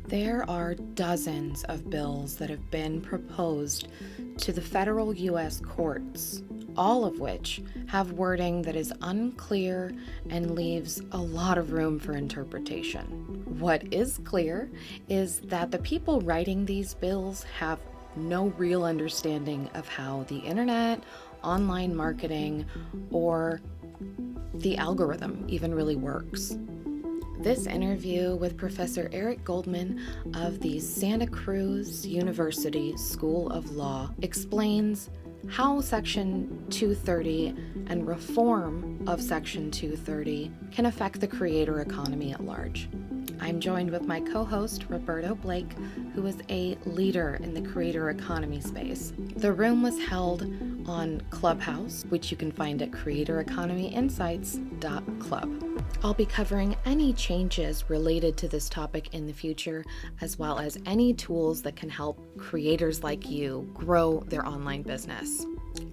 There are dozens of bills that have been proposed to the federal U.S. courts, all of which have wording that is unclear and leaves a lot of room for interpretation. What is clear is that the people writing these bills have no real understanding of how the internet, online marketing, or the algorithm even really works. This interview with Professor Eric Goldman of the Santa Cruz University School of Law explains how Section 230 and reform of Section 230 can affect the creator economy at large. I'm joined with my co-host, Roberto Blake, who is a leader in the creator economy space. The room was held on Clubhouse, which you can find at creatoreconomyinsights.club. I'll be covering any changes related to this topic in the future, as well as any tools that can help creators like you grow their online business.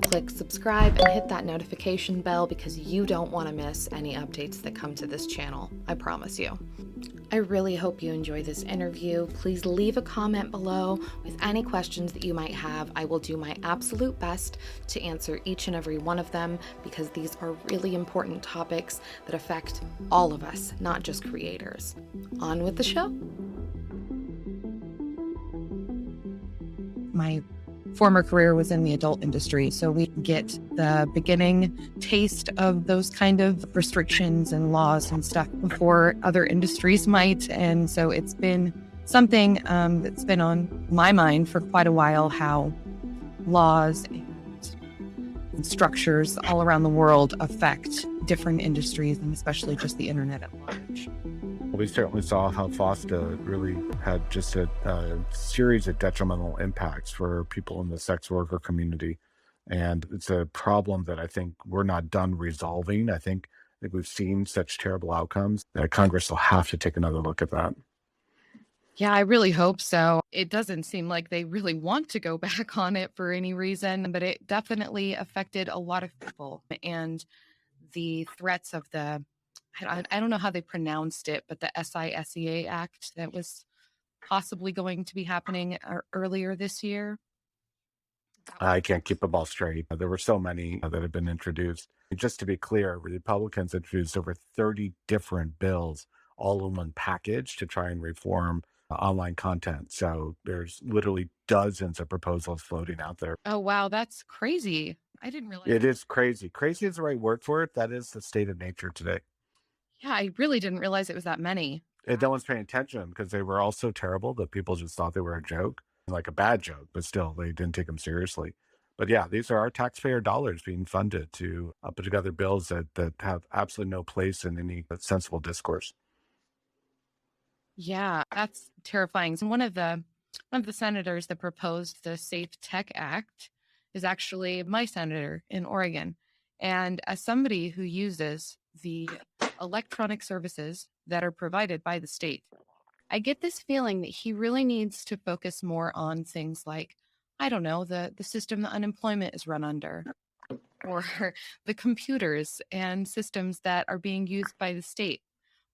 Click subscribe and hit that notification bell because you don't want to miss any updates that come to this channel, I promise you. I really hope you enjoy this interview. Please leave a comment below with any questions that you might have. I will do my absolute best to answer each and every one of them because these are really important topics that affect all of us, not just creators. On with the show. My former career was in the adult industry, so we get the beginning taste of those kind of restrictions and laws and stuff before other industries might. And so it's been something that's been on my mind for quite a while, how laws and structures all around the world affect different industries, and especially just the internet at large. We certainly saw how FOSTA really had just a series of detrimental impacts for people in the sex worker community. And it's a problem that I think we're not done resolving. I think we've seen such terrible outcomes that Congress will have to take another look at that. Yeah, I really hope so. It doesn't seem like they really want to go back on it for any reason, but it definitely affected a lot of people. And the threats of the I don't know how they pronounced it, but the SISEA Act that was possibly going to be happening earlier this year. I can't keep them all straight. There were so many that have been introduced. Just to be clear, Republicans introduced over 30 different bills all in one package to try and reform online content. So there's literally dozens of proposals floating out there. Oh, wow. That's crazy. I didn't realize. It is crazy. Crazy is the right word for it. That is the state of nature today. Yeah, I really didn't realize it was that many. And no one's paying attention because they were all so terrible that people just thought they were a joke, like a bad joke, but still they didn't take them seriously. But yeah, these are our taxpayer dollars being funded to put together bills that have absolutely no place in any sensible discourse. Yeah, that's terrifying. And one of the senators that proposed the Safe Tech Act is actually my senator in Oregon. And as somebody who uses the electronic services that are provided by the state, I get this feeling that he really needs to focus more on things like, I don't know, the system that unemployment is run under, or the computers and systems that are being used by the state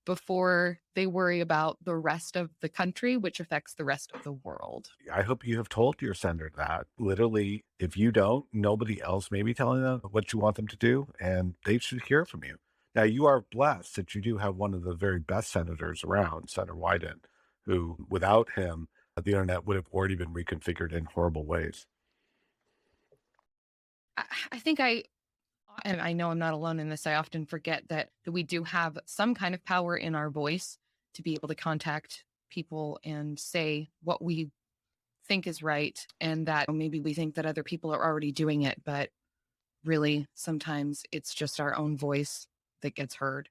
before they worry about the rest of the country, which affects the rest of the world. I hope you have told your senator that. Literally, if you don't, nobody else may be telling them what you want them to do, and they should hear from you. Now, you are blessed that you do have one of the very best senators around, Senator Wyden, who, without him, the internet would have already been reconfigured in horrible ways. I think and I know I'm not alone in this, I often forget that we do have some kind of power in our voice to be able to contact people and say what we think is right, and that maybe we think that other people are already doing it, but really sometimes it's just our own voice that gets heard.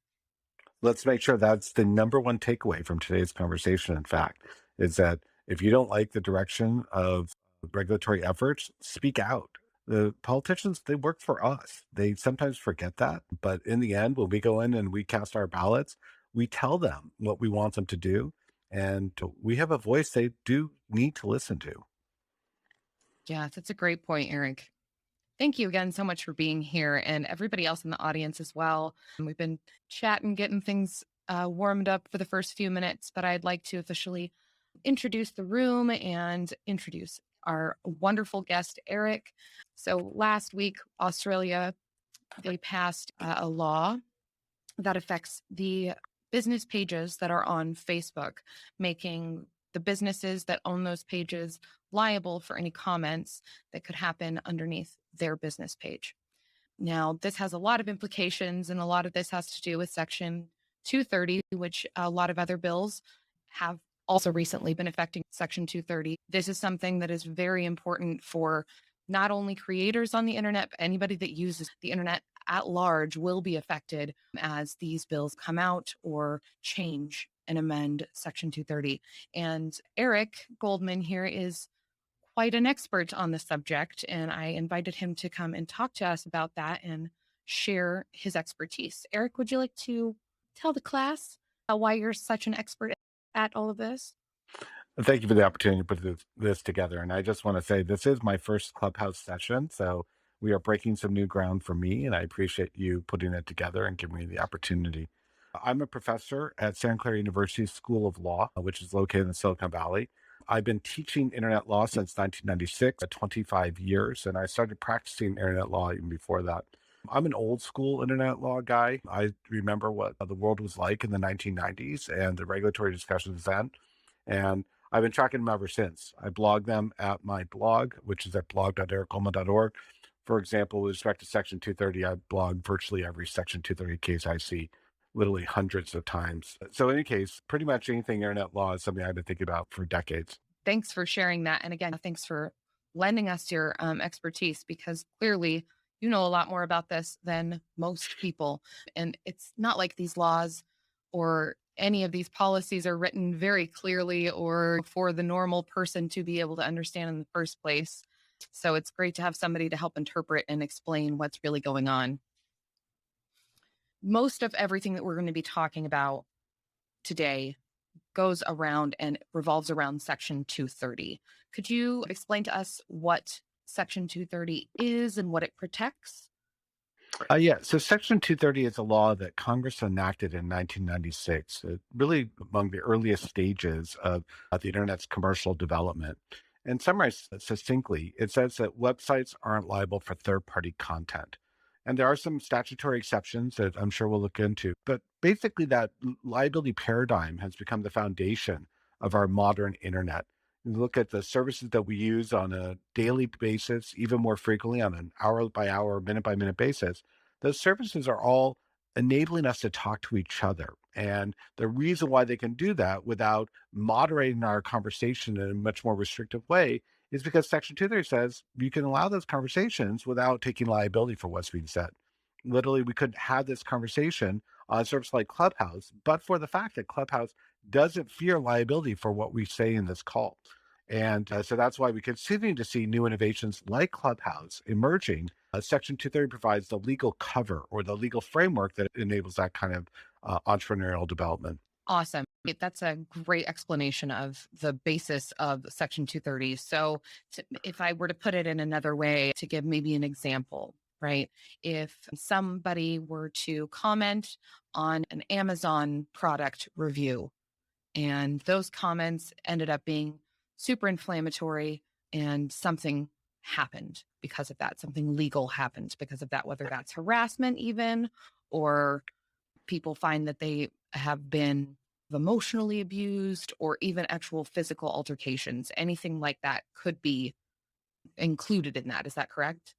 Let's make sure that's the number one takeaway from today's conversation, in fact, is that if you don't like the direction of regulatory efforts, speak out. The politicians, they work for us. They sometimes forget that. But in the end, when we go in and we cast our ballots, we tell them what we want them to do. And we have a voice they do need to listen to. Yeah, that's a great point, Eric. Thank you again so much for being here, and everybody else in the audience as well. We've been chatting, getting things warmed up for the first few minutes, but I'd like to officially introduce the room and introduce our wonderful guest, Eric. So last week, Australia, they passed a law that affects the business pages that are on Facebook, making the businesses that own those pages liable for any comments that could happen underneath their business page. Now, this has a lot of implications, and a lot of this has to do with Section 230, which a lot of other bills have also recently been affecting Section 230. This is something that is very important for not only creators on the internet, but anybody that uses the internet at large will be affected as these bills come out or change and amend Section 230. And Eric Goldman here is quite an expert on the subject, and I invited him to come and talk to us about that and share his expertise. Eric, would you like to tell the class why you're such an expert at all of this? Thank you for the opportunity to put this together. And I just want to say this is my first Clubhouse session. So we are breaking some new ground for me. And I appreciate you putting it together and giving me the opportunity. I'm a professor at Santa Clara University School of Law, which is located in Silicon Valley. I've been teaching internet law since 1996, 25 years, and I started practicing internet law even before that. I'm an old school internet law guy. I remember what the world was like in the 1990s and the regulatory discussions then. And I've been tracking them ever since. I blog them at my blog, which is at blog.ericgoldman.org. For example, with respect to Section 230, I blog virtually every Section 230 case I see, literally hundreds of times. So, in any case, pretty much anything internet law is something I've been thinking about for decades. Thanks for sharing that. And again, thanks for lending us your expertise, because clearly you know a lot more about this than most people. And it's not like these laws or any of these policies are written very clearly or for the normal person to be able to understand in the first place. So it's great to have somebody to help interpret and explain what's really going on. Most of everything that we're going to be talking about today goes around and revolves around Section 230. Could you explain to us what Section 230 is and what it protects? Yeah, so Section 230 is a law that Congress enacted in 1996, really among the earliest stages of the internet's commercial development. And summarized succinctly, it says that websites aren't liable for third party content. And there are some statutory exceptions that I'm sure we'll look into. But basically, that liability paradigm has become the foundation of our modern internet. You look at the services that we use on a daily basis, even more frequently on an hour by hour, minute by minute basis. Those services are all enabling us to talk to each other. And the reason why they can do that without moderating our conversation in a much more restrictive way is because Section 230 says you can allow those conversations without taking liability for what's being said. Literally, we couldn't have this conversation on a service like Clubhouse, but for the fact that Clubhouse doesn't fear liability for what we say in this call. And so that's why we continue to see new innovations like Clubhouse emerging. Section 230 provides the legal cover or the legal framework that enables that kind of entrepreneurial development. Awesome. That's a great explanation of the basis of Section 230. So, if I were to put it in another way, to give maybe an example, right? If somebody were to comment on an Amazon product review, and those comments ended up being super inflammatory, and something happened because of that. Something legal happened because of that, whether that's harassment, even, or people find that they have been emotionally abused, or even actual physical altercations. Anything like that could be included in that. Is that correct?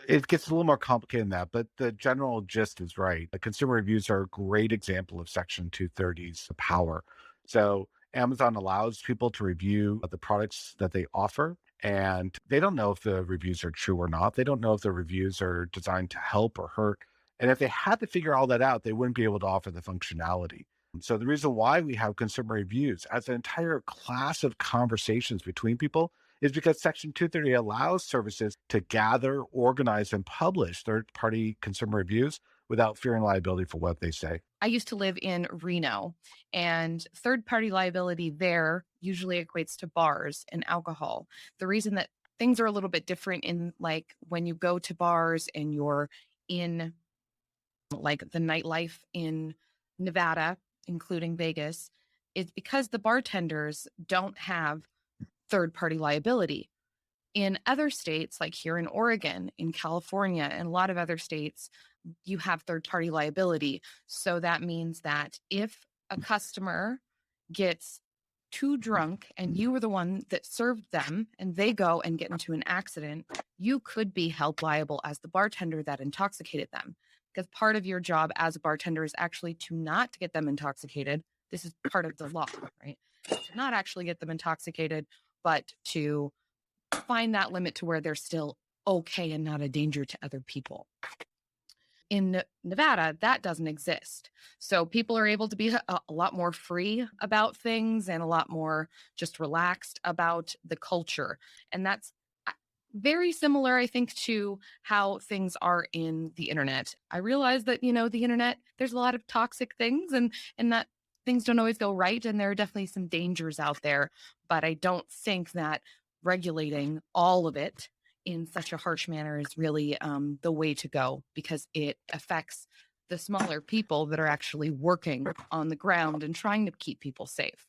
It gets a little more complicated than that, but the general gist is right. The consumer reviews are a great example of Section 230's power. So Amazon allows people to review the products that they offer, and they don't know if the reviews are true or not. They don't know if the reviews are designed to help or hurt. And if they had to figure all that out, they wouldn't be able to offer the functionality. So the reason why we have consumer reviews as an entire class of conversations between people is because Section 230 allows services to gather, organize, and publish third party consumer reviews without fearing liability for what they say. I used to live in Reno, and third party liability there usually equates to bars and alcohol. The reason that things are a little bit different in like when you go to bars and you're in like the nightlife in Nevada, including Vegas, is because the bartenders don't have third party liability. In other states, like here in Oregon, in California, and a lot of other states, you have third party liability. So that means that if a customer gets too drunk and you were the one that served them and they go and get into an accident, you could be held liable as the bartender that intoxicated them. Because part of your job as a bartender is actually to not get them intoxicated. This is part of the law, right? To not actually get them intoxicated, but to find that limit to where they're still okay and not a danger to other people. In Nevada, that doesn't exist. So people are able to be a lot more free about things and a lot more just relaxed about the culture. And that's very similar, I think, to how things are in the internet. I realize that, the internet, there's a lot of toxic things and that things don't always go right. And there are definitely some dangers out there. But I don't think that regulating all of it in such a harsh manner is really the way to go, because it affects the smaller people that are actually working on the ground and trying to keep people safe.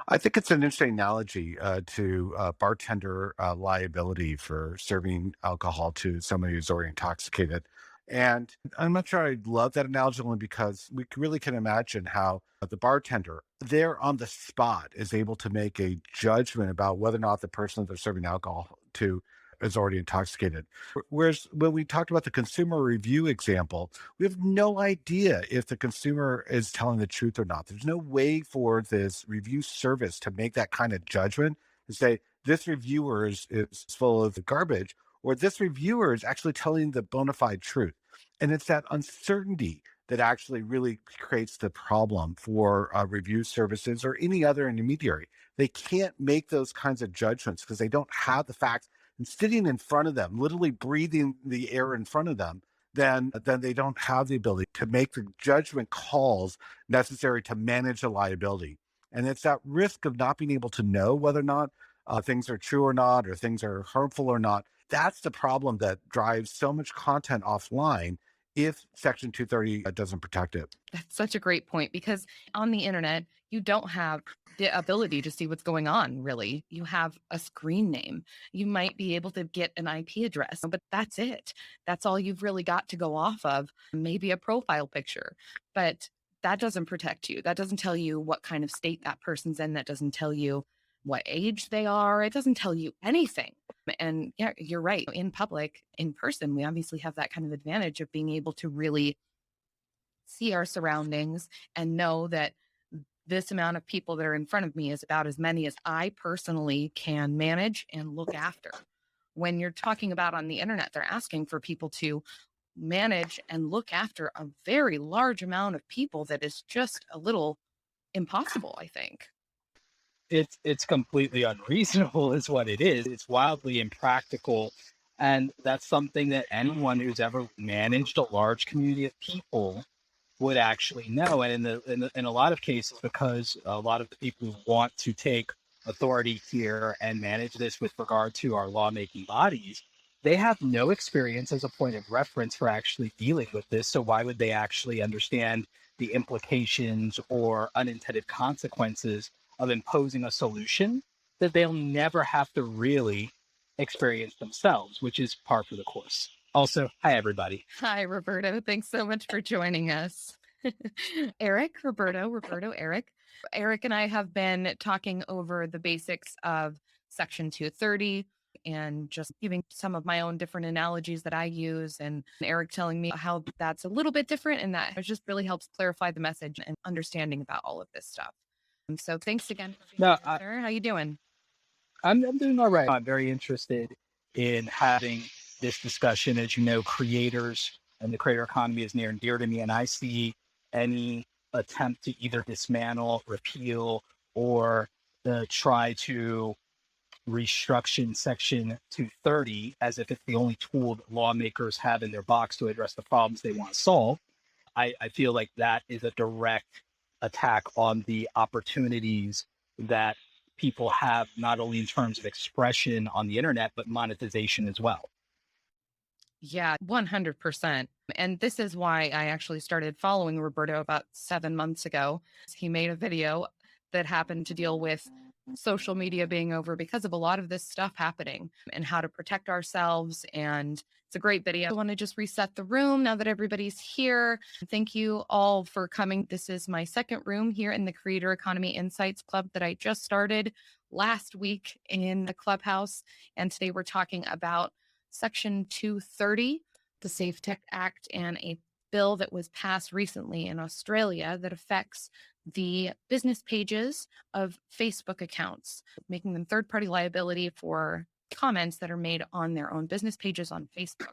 I think it's an interesting analogy to bartender liability for serving alcohol to somebody who's already intoxicated. And I'm not sure I love that analogy only because we really can imagine how the bartender there on the spot is able to make a judgment about whether or not the person that they're serving alcohol to is already intoxicated. Whereas when we talked about the consumer review example, we have no idea if the consumer is telling the truth or not. There's no way for this review service to make that kind of judgment to say this reviewer is full of garbage or this reviewer is actually telling the bona fide truth. And it's that uncertainty that actually really creates the problem for review services or any other intermediary. They can't make those kinds of judgments because they don't have the facts. And sitting in front of them, literally breathing the air in front of them, then they don't have the ability to make the judgment calls necessary to manage the liability. And it's that risk of not being able to know whether or not things are true or not, or things are harmful or not. That's the problem that drives so much content offline if Section 230 doesn't protect it. That's such a great point, because on the internet, you don't have the ability to see what's going on, really. You have a screen name. You might be able to get an IP address, but that's it. That's all you've really got to go off of. Maybe a profile picture, but that doesn't protect you. That doesn't tell you what kind of state that person's in. That doesn't tell you what age they are. It doesn't tell you anything. And yeah, you're right. In public, in person, we obviously have that kind of advantage of being able to really see our surroundings and know that this amount of people that are in front of me is about as many as I personally can manage and look after. When you're talking about on the internet, they're asking for people to manage and look after a very large amount of people that is just a little impossible, I think. It's completely unreasonable is what it is. It's wildly impractical. And that's something that anyone who's ever managed a large community of people would actually know. And in a lot of cases, because a lot of the people who want to take authority here and manage this with regard to our lawmaking bodies, they have no experience as a point of reference for actually dealing with this. So why would they actually understand the implications or unintended consequences of imposing a solution that they'll never have to really experience themselves, which is par for the course. Also, hi, everybody. Hi, Roberto. Thanks so much for joining us. Eric, Roberto, Eric. Eric and I have been talking over the basics of Section 230 and just giving some of my own different analogies that I use, and Eric telling me how that's a little bit different, and that it just really helps clarify the message and understanding about all of this stuff. And so thanks again for being No, here, sir. How you doing? I'm doing all right. I'm very interested in having this discussion. As you know, creators and the creator economy is near and dear to me, and I see any attempt to either dismantle, repeal, or try to restructure Section 230 as if it's the only tool that lawmakers have in their box to address the problems they want to solve. I feel like that is a direct attack on the opportunities that people have, not only in terms of expression on the internet, but monetization as well. Yeah, 100%. And this is why I actually started following Roberto about 7 months ago. He made a video that happened to deal with social media being over because of a lot of this stuff happening and how to protect ourselves. And it's a great video. I want to just reset the room now that everybody's here. Thank you all for coming. This is my second room here in the Creator Economy Insights Club that I just started last week in the Clubhouse. And today we're talking about Section 230, the Safe Tech Act, and a bill that was passed recently in Australia that affects the business pages of Facebook accounts, making them third-party liability for comments that are made on their own business pages on Facebook.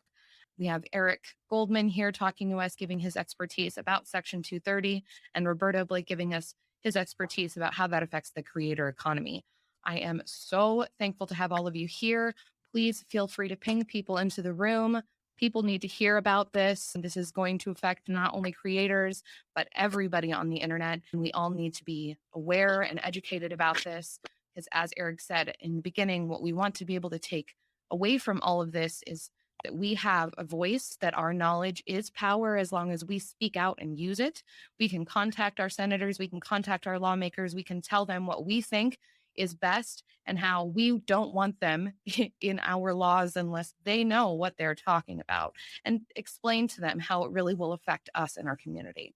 We have Eric Goldman here talking to us, giving his expertise about Section 230, and Roberto Blake giving us his expertise about how that affects the creator economy. I am so thankful to have all of you here. Please feel free to ping people into the room. People need to hear about this. This is going to affect not only creators, but everybody on the internet. And we all need to be aware and educated about this. Because as Eric said in the beginning, what we want to be able to take away from all of this is that we have a voice, that our knowledge is power as long as we speak out and use it. We can contact our senators, we can contact our lawmakers, we can tell them what we think is best and how we don't want them in our laws unless they know what they're talking about, and explain to them how it really will affect us and our community.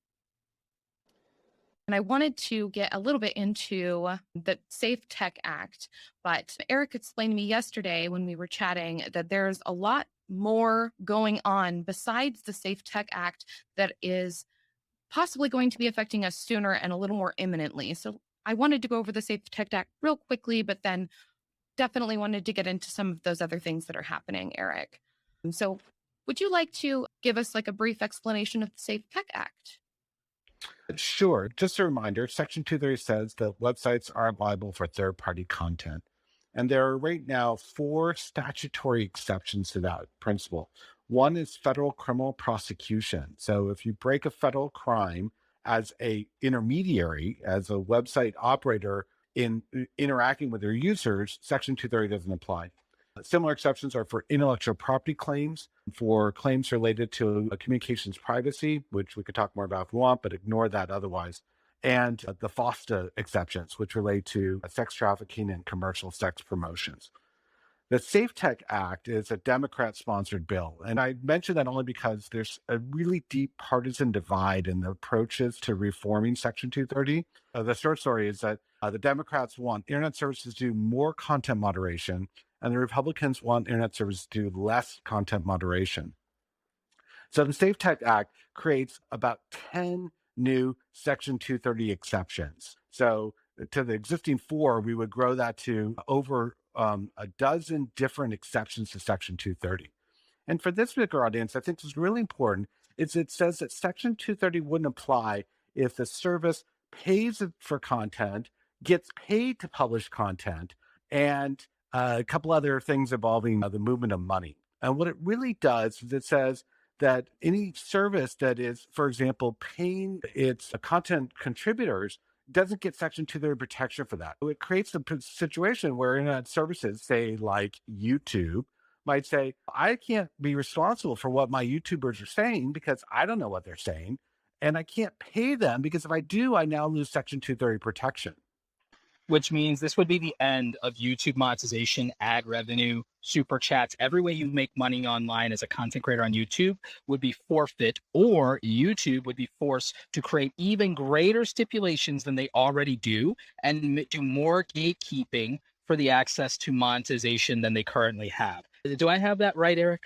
And I wanted to get a little bit into the Safe Tech Act, but Eric explained to me yesterday when we were chatting that there's a lot more going on besides the Safe Tech Act that is possibly going to be affecting us sooner and a little more imminently. So I wanted to go over the Safe Tech Act real quickly, but then definitely wanted to get into some of those other things that are happening, Eric. So would you like to give us like a brief explanation of the Safe Tech Act? Sure. Just a reminder, Section 230 says that websites aren't liable for third-party content. And there are right now 4 statutory exceptions to that principle. One is federal criminal prosecution. So if you break a federal crime as a intermediary, as a website operator in interacting with their users, Section 230 doesn't apply. Similar exceptions are for intellectual property claims, for claims related to communications privacy, which we could talk more about if we want, but ignore that otherwise, and the FOSTA exceptions, which relate to sex trafficking and commercial sex promotions. The Safe Tech Act is a Democrat-sponsored bill, and I mention that only because there's a really deep partisan divide in the approaches to reforming Section 230. The short story is that the Democrats want internet services to do more content moderation, and the Republicans want internet services to do less content moderation. So the Safe Tech Act creates about 10 new Section 230 exceptions. So to the existing 4, we would grow that to over a dozen different exceptions to Section 230. And for this particular audience, I think what's really important is it says that Section 230 wouldn't apply if the service pays for content, gets paid to publish content, and a couple other things involving the movement of money. And what it really does is it says that any service that is, for example, paying its content contributors doesn't get Section 230 protection for that. It creates a situation where internet services, say like YouTube, might say, I can't be responsible for what my YouTubers are saying because I don't know what they're saying. And I can't pay them because if I do, I now lose Section 230 protection. Which means this would be the end of YouTube monetization, ad revenue, super chats. Every way you make money online as a content creator on YouTube would be forfeit, or YouTube would be forced to create even greater stipulations than they already do and do more gatekeeping for the access to monetization than they currently have. Do I have that right, Eric?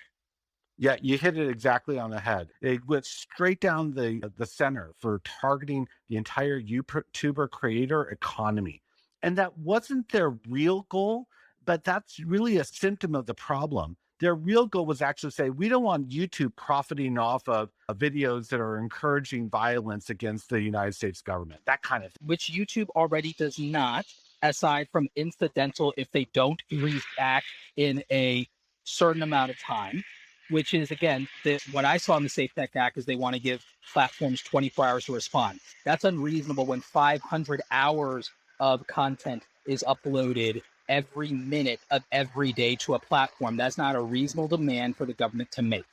Yeah, you hit it exactly on the head. It went straight down the center for targeting the entire YouTuber creator economy. And that wasn't their real goal, but that's really a symptom of the problem. Their real goal was actually say, we don't want YouTube profiting off of videos that are encouraging violence against the United States government, that kind of thing. Which YouTube already does not, aside from incidental if they don't react in a certain amount of time, which is, again, what I saw in the Safe Tech Act is they want to give platforms 24 hours to respond. That's unreasonable when 500 hours of content is uploaded every minute of every day to a platform. That's not a reasonable demand for the government to make.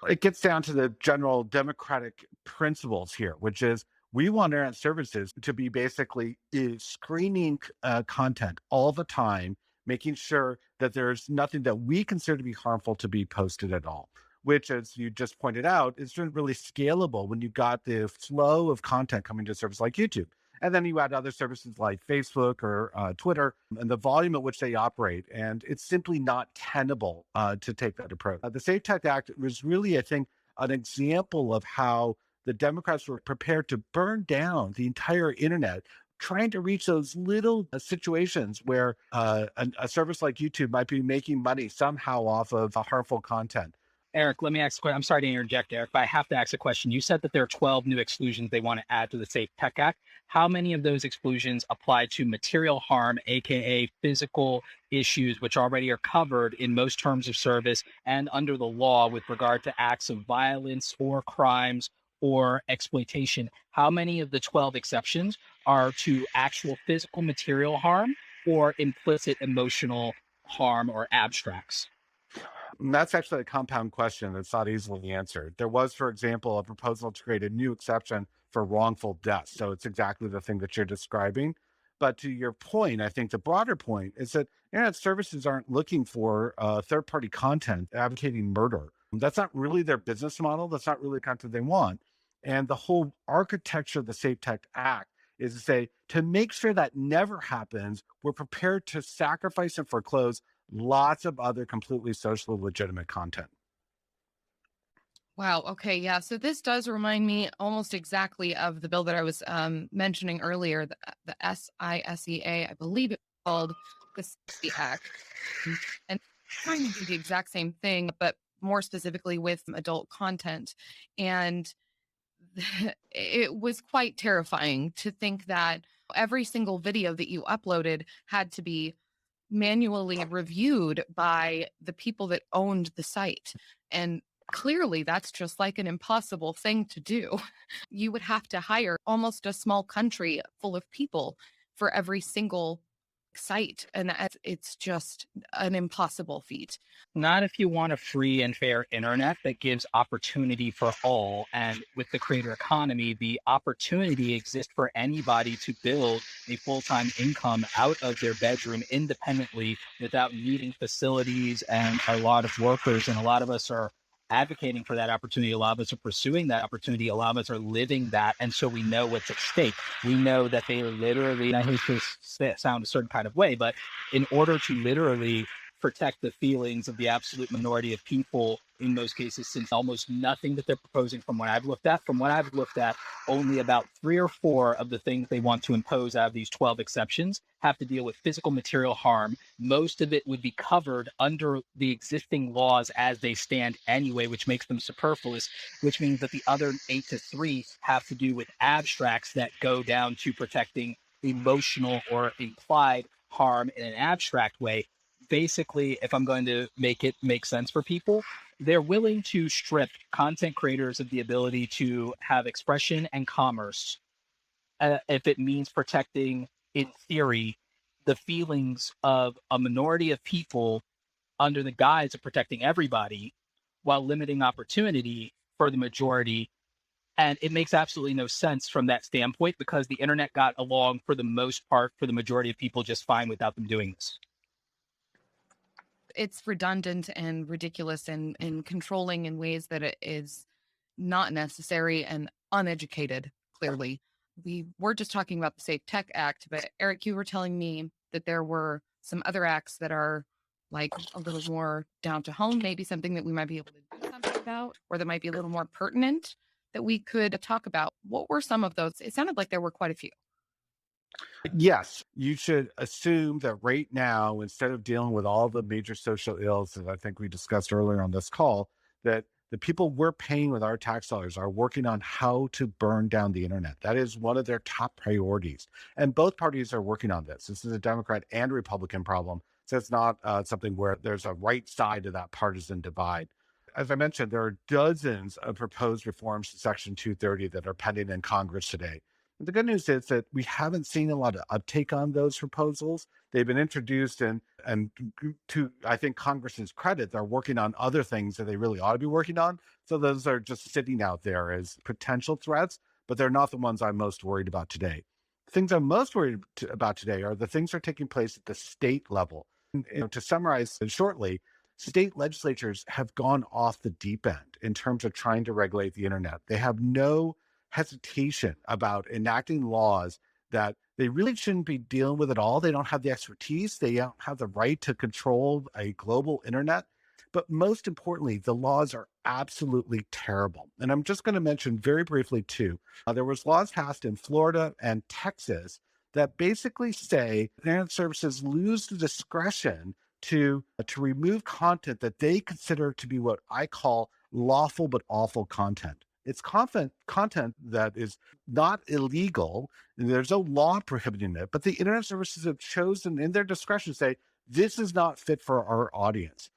It gets down to the general democratic principles here, which is we want internet services to be basically screening content all the time, making sure that there's nothing that we consider to be harmful to be posted at all. Which, as you just pointed out, isn't really scalable when you've got the flow of content coming to a service like YouTube. And then you add other services like Facebook or Twitter and the volume at which they operate. And it's simply not tenable to take that approach. The Safe Tech Act was really, I think, an example of how the Democrats were prepared to burn down the entire internet, trying to reach those little situations where a service like YouTube might be making money somehow off of harmful content. Eric, let me ask a question. I'm sorry to interject, Eric, but I have to ask a question. You said that there are 12 new exclusions they want to add to the Safe Tech Act. How many of those exclusions apply to material harm, aka physical issues, which already are covered in most terms of service and under the law with regard to acts of violence or crimes or exploitation? How many of the 12 exceptions are to actual physical material harm or implicit emotional harm or abstracts? And that's actually a compound question that's not easily answered. There was, for example, a proposal to create a new exception for wrongful death. So it's exactly the thing that you're describing. But to your point, I think the broader point is that internet services aren't looking for third party content advocating murder. That's not really their business model. That's not really the content they want. And the whole architecture of the Safe Tech Act is to say, to make sure that never happens, we're prepared to sacrifice and foreclose lots of other completely socially legitimate content. Wow. Okay. Yeah. So this does remind me almost exactly of the bill that I was mentioning earlier, the SISEA, I believe it's called the Safety Act. And trying to do the exact same thing, but more specifically with adult content. And it was quite terrifying to think that every single video that you uploaded had to be manually reviewed by the people that owned the site. And clearly, that's just like an impossible thing to do. You would have to hire almost a small country full of people for every single site. And it's just an impossible feat. Not if you want a free and fair internet that gives opportunity for all. And with the creator economy, the opportunity exists for anybody to build a full-time income out of their bedroom independently without needing facilities and a lot of workers. And a lot of us are advocating for that opportunity. A lot of us are pursuing that opportunity. A lot of us are living that. And so we know what's at stake. We know that they literally, and I hate to sound a certain kind of way, but in order to literally protect the feelings of the absolute minority of people in most cases, since almost nothing that they're proposing from what I've looked at, only about 3 or 4 of the things they want to impose out of these 12 exceptions have to deal with physical material harm. Most of it would be covered under the existing laws as they stand anyway, which makes them superfluous, which means that the other 8 to 3 have to do with abstracts that go down to protecting emotional or implied harm in an abstract way. Basically, if I'm going to make it make sense for people, they're willing to strip content creators of the ability to have expression and commerce if it means protecting, in theory, the feelings of a minority of people under the guise of protecting everybody while limiting opportunity for the majority. And it makes absolutely no sense from that standpoint because the internet got along for the most part for the majority of people just fine without them doing this. It's redundant and ridiculous and controlling in ways that it is not necessary and uneducated, clearly. We were just talking about the Safe Tech Act, but Eric, you were telling me that there were some other acts that are like a little more down to home, maybe something that we might be able to do something about, or that might be a little more pertinent that we could talk about. What were some of those? It sounded like there were quite a few. Yes, you should assume that right now, instead of dealing with all the major social ills that I think we discussed earlier on this call, that the people we're paying with our tax dollars are working on how to burn down the internet. That is one of their top priorities. And both parties are working on this. This is a Democrat and Republican problem. So it's not something where there's a right side of that partisan divide. As I mentioned, there are dozens of proposed reforms to Section 230 that are pending in Congress today. The good news is that we haven't seen a lot of uptake on those proposals. They've been introduced, and to, I think, Congress's credit, they're working on other things that they really ought to be working on. So those are just sitting out there as potential threats, but they're not the ones I'm most worried about today. Things I'm most worried about today are the things that are taking place at the state level. To summarize shortly, state legislatures have gone off the deep end in terms of trying to regulate the internet. They have no hesitation about enacting laws that they really shouldn't be dealing with at all. They don't have the expertise. They don't have the right to control a global internet. But most importantly, the laws are absolutely terrible. And I'm just going to mention very briefly too. There was laws passed in Florida and Texas that basically say internet services lose the discretion to remove content that they consider to be what I call lawful but awful content. It's content that is not illegal. There's no law prohibiting it, but the internet services have chosen in their discretion to say, this is not fit for our audience.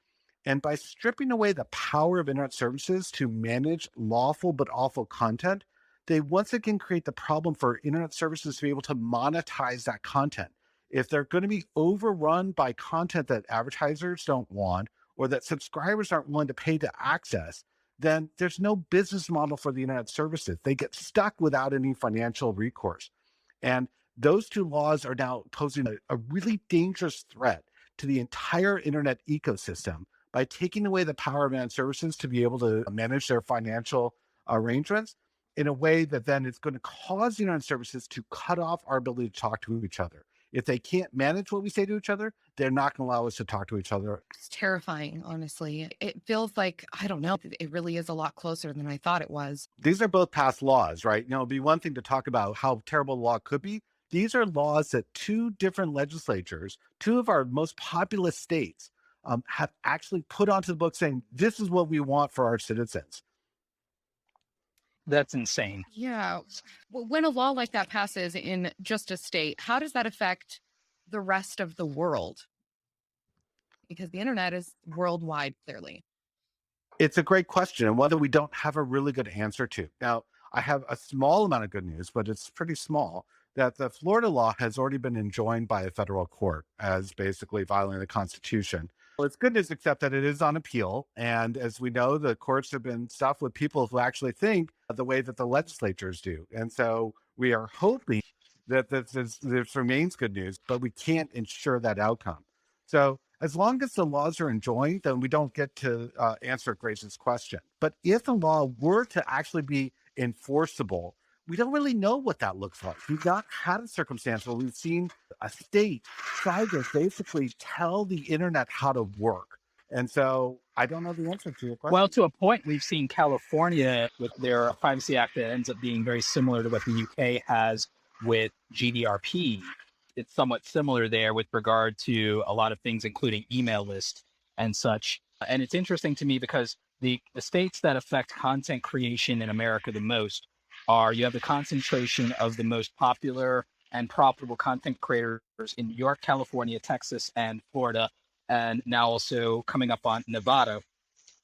And by stripping away the power of internet services to manage lawful but awful content, they once again create the problem for internet services to be able to monetize that content. If they're going to be overrun by content that advertisers don't want or that subscribers aren't willing to pay to access, then there's no business model for the internet services. They get stuck without any financial recourse. And those two laws are now posing a really dangerous threat to the entire internet ecosystem by taking away the power of internet services to be able to manage their financial arrangements in a way that then it's going to cause the internet services to cut off our ability to talk to each other. If they can't manage what we say to each other, they're not going to allow us to talk to each other. It's terrifying, honestly. It feels like, I don't know, it really is a lot closer than I thought it was. These are both past laws, right? It'd be one thing to talk about how terrible the law could be. These are laws that two different legislatures, two of our most populous states, have actually put onto the book saying, this is what we want for our citizens. That's insane. Yeah. When a law like that passes in just a state, how does that affect the rest of the world? Because the internet is worldwide, clearly. It's a great question, and one that we don't have a really good answer to. Now, I have a small amount of good news, but it's pretty small, that the Florida law has already been enjoined by a federal court as basically violating the Constitution. Well, it's good news, except that it is on appeal. And as we know, the courts have been stuffed with people who actually think the way that the legislatures do. And so we are hoping that this remains good news, but we can't ensure that outcome. So as long as the laws are enjoined, then we don't get to answer Grace's question. But if the law were to actually be enforceable, we don't really know what that looks like. We've not had a circumstance where we've seen a state try to basically tell the internet how to work. And so I don't know the answer to your question. Well, to a point, we've seen California with their Privacy Act that ends up being very similar to what the UK has with GDPR. It's somewhat similar there with regard to a lot of things, including email lists and such. And it's interesting to me because the states that affect content creation in America the most are, you have the concentration of the most popular and profitable content creators in New York, California, Texas, and Florida, and now also coming up on Nevada.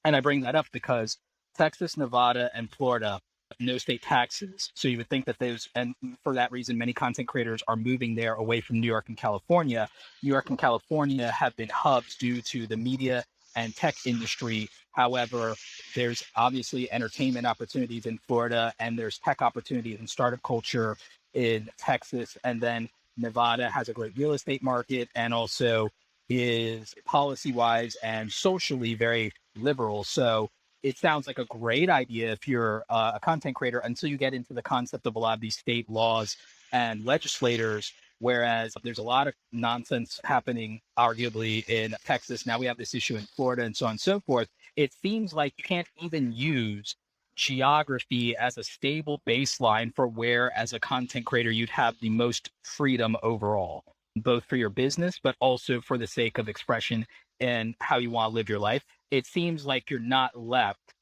And I bring that up because Texas, Nevada, and Florida, no state taxes. So you would think that those, and for that reason, many content creators are moving there away from New York and California. New York and California have been hubs due to the media and tech industry. However, there's obviously entertainment opportunities in Florida, and there's tech opportunities and startup culture in Texas. And then Nevada has a great real estate market and also is policy-wise and socially very liberal. So it sounds like a great idea if you're a content creator until you get into the concept of a lot of these state laws and legislators, whereas there's a lot of nonsense happening, arguably, in Texas. Now we have this issue in Florida and so on and so forth. It seems like you can't even use geography as a stable baseline for where, as a content creator, you'd have the most freedom overall, both for your business, but also for the sake of expression and how you want to live your life. It seems like you're not left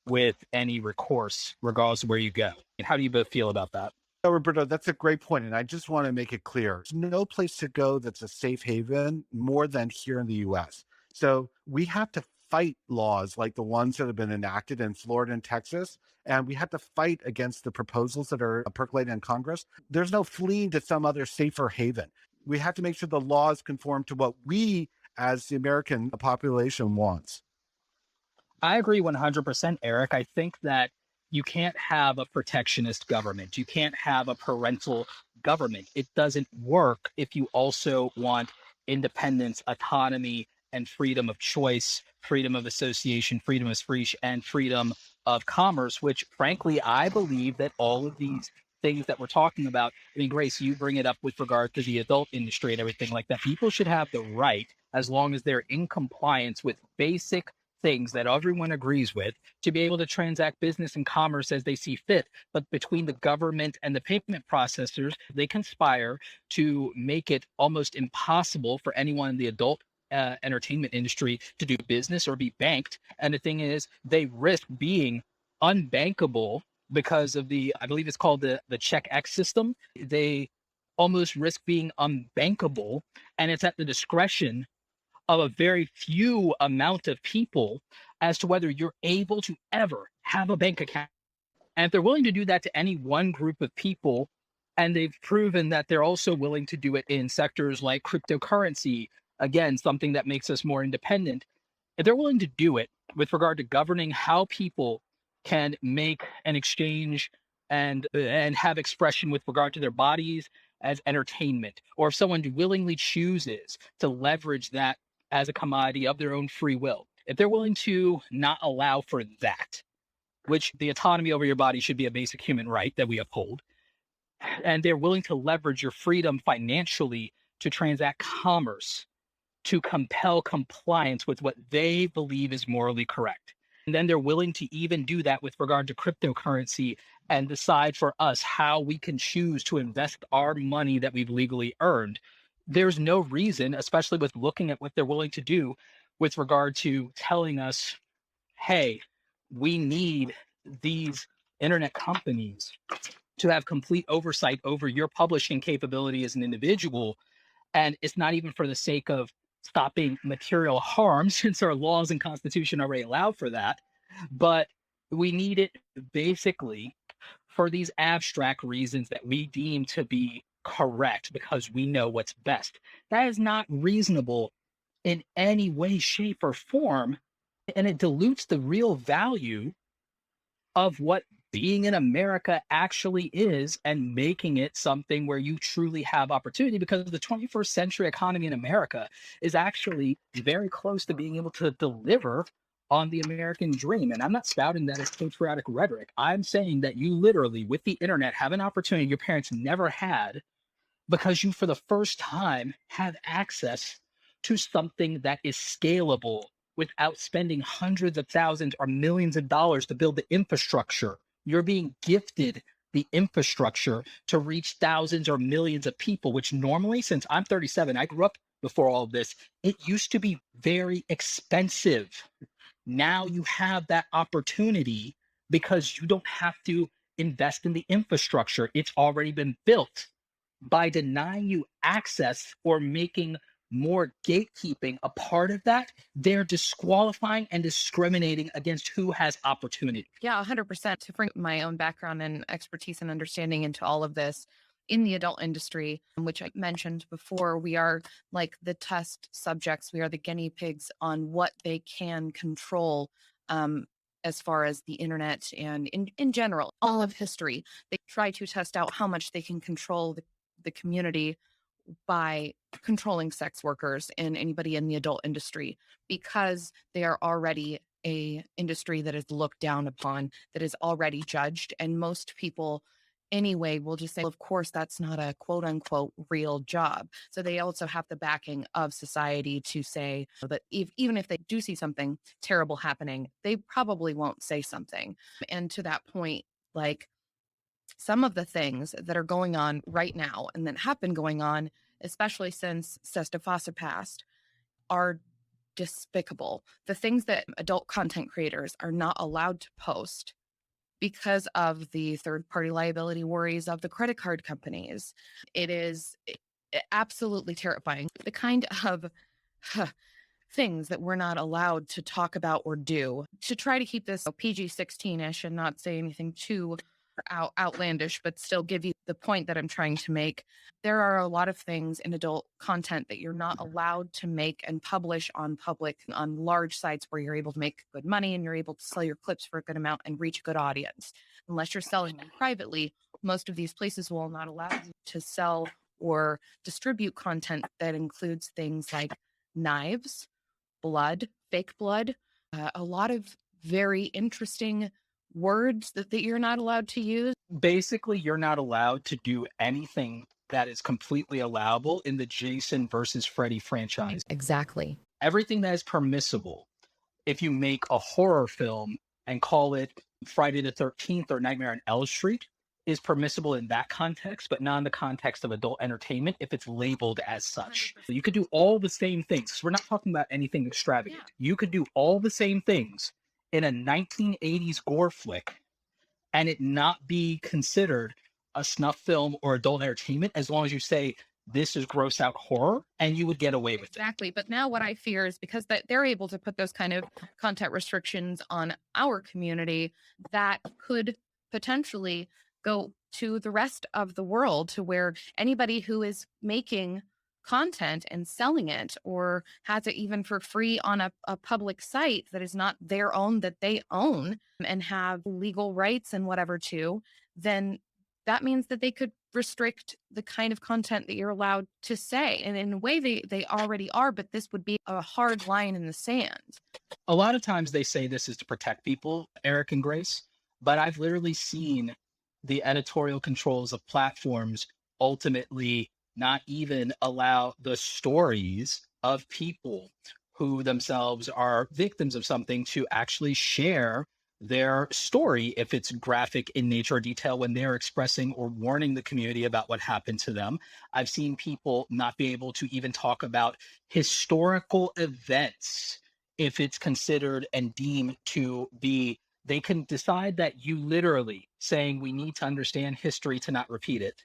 with any recourse, regardless of where you go. And how do you both feel about that? Roberto, that's a great point. And I just want to make it clear. There's no place to go that's a safe haven more than here in the US. So we have to fight laws like the ones that have been enacted in Florida and Texas, and we have to fight against the proposals that are percolating in Congress. There's no fleeing to some other safer haven. We have to make sure the laws conform to what we as the American population wants. I agree 100%, Eric. I think that you can't have a protectionist government. You can't have a parental government. It doesn't work if you also want independence, autonomy, and freedom of choice, freedom of association, freedom of speech, and freedom of commerce, which frankly, I believe that all of these things that we're talking about, I mean, Grace, you bring it up with regard to the adult industry and everything like that. People should have the right, as long as they're in compliance with basic things that everyone agrees with, to be able to transact business and commerce as they see fit. But between the government and the payment processors, they conspire to make it almost impossible for anyone in the adult entertainment industry to do business or be banked. And the thing is, they risk being unbankable because of the, I believe it's called the Check X system. They almost risk being unbankable, and it's at the discretion of a very few amount of people as to whether you're able to ever have a bank account. And if they're willing to do that to any one group of people, and they've proven that they're also willing to do it in sectors like cryptocurrency, again, something that makes us more independent, if they're willing to do it with regard to governing how people can make an exchange and have expression with regard to their bodies as entertainment, or if someone willingly chooses to leverage that as a commodity of their own free will, if they're willing to not allow for that, which the autonomy over your body should be a basic human right that we uphold, and they're willing to leverage your freedom financially to transact commerce, to compel compliance with what they believe is morally correct. And then they're willing to even do that with regard to cryptocurrency and decide for us how we can choose to invest our money that we've legally earned. There's no reason, especially with looking at what they're willing to do with regard to telling us, hey, we need these internet companies to have complete oversight over your publishing capability as an individual. And it's not even for the sake of stopping material harm, since our laws and constitution already allow for that. But we need it basically for these abstract reasons that we deem to be correct because we know what's best. That is not reasonable in any way, shape, or form. And it dilutes the real value of what being in America actually is, and making it something where you truly have opportunity, because the 21st century economy in America is actually very close to being able to deliver on the American dream. And I'm not spouting that as patriotic rhetoric. I'm saying that you literally, with the internet, have an opportunity your parents never had, because you, for the first time, have access to something that is scalable without spending hundreds of thousands or millions of dollars to build the infrastructure. You're being gifted the infrastructure to reach thousands or millions of people, which normally, since I'm 37, I grew up before all of this, it used to be very expensive. Now you have that opportunity because you don't have to invest in the infrastructure. It's already been built. By denying you access or making more gatekeeping a part of that, they're disqualifying and discriminating against who has opportunity. Yeah, 100%. To bring my own background and expertise and understanding into all of this in the adult industry, which I mentioned before, we are like the test subjects. We are the guinea pigs on what they can control, as far as the internet and in general, all of history. They try to test out how much they can control the community by controlling sex workers and anybody in the adult industry, because they are already a industry that is looked down upon, that is already judged, and most people anyway will just say, of course, that's not a quote unquote real job. So they also have the backing of society to say that even if they do see something terrible happening, they probably won't say something. And to that point, like, some of the things that are going on right now and that have been going on, especially since Sesta Fossa passed, are despicable. The things that adult content creators are not allowed to post because of the third party liability worries of the credit card companies. It is absolutely terrifying. The kind of things that we're not allowed to talk about or do to try to keep this PG-16-ish and not say anything too outlandish, but still give you the point that I'm trying to make. There are a lot of things in adult content that you're not allowed to make and publish on large sites where you're able to make good money and you're able to sell your clips for a good amount and reach a good audience. Unless you're selling them privately, most of these places will not allow you to sell or distribute content that includes things like knives, blood, fake blood, a lot of very interesting words that you're not allowed to use. Basically, you're not allowed to do anything that is completely allowable in the Jason versus Freddy franchise. Exactly. Everything that is permissible, if you make a horror film and call it Friday the 13th or Nightmare on Elm Street, is permissible in that context, but not in the context of adult entertainment if it's labeled as such. So you could do all the same things. We're not talking about anything extravagant. Yeah. You could do all the same things in a 1980s gore flick and it not be considered a snuff film or adult entertainment as long as you say this is gross out horror, and you would get away with it. Exactly. But now what I fear is because they're able to put those kind of content restrictions on our community, that could potentially go to the rest of the world, to where anybody who is making content and selling it or has it even for free on a public site that is not their own, that they own and have legal rights and whatever to, then that means that they could restrict the kind of content that you're allowed to say. And in a way, they already are, but this would be a hard line in the sand. A lot of times they say this is to protect people, Eric and Grace, but I've literally seen the editorial controls of platforms ultimately not even allow the stories of people who themselves are victims of something to actually share their story if it's graphic in nature or detail when they're expressing or warning the community about what happened to them. I've seen people not be able to even talk about historical events if it's considered and deemed to be. They can decide that you literally saying we need to understand history to not repeat it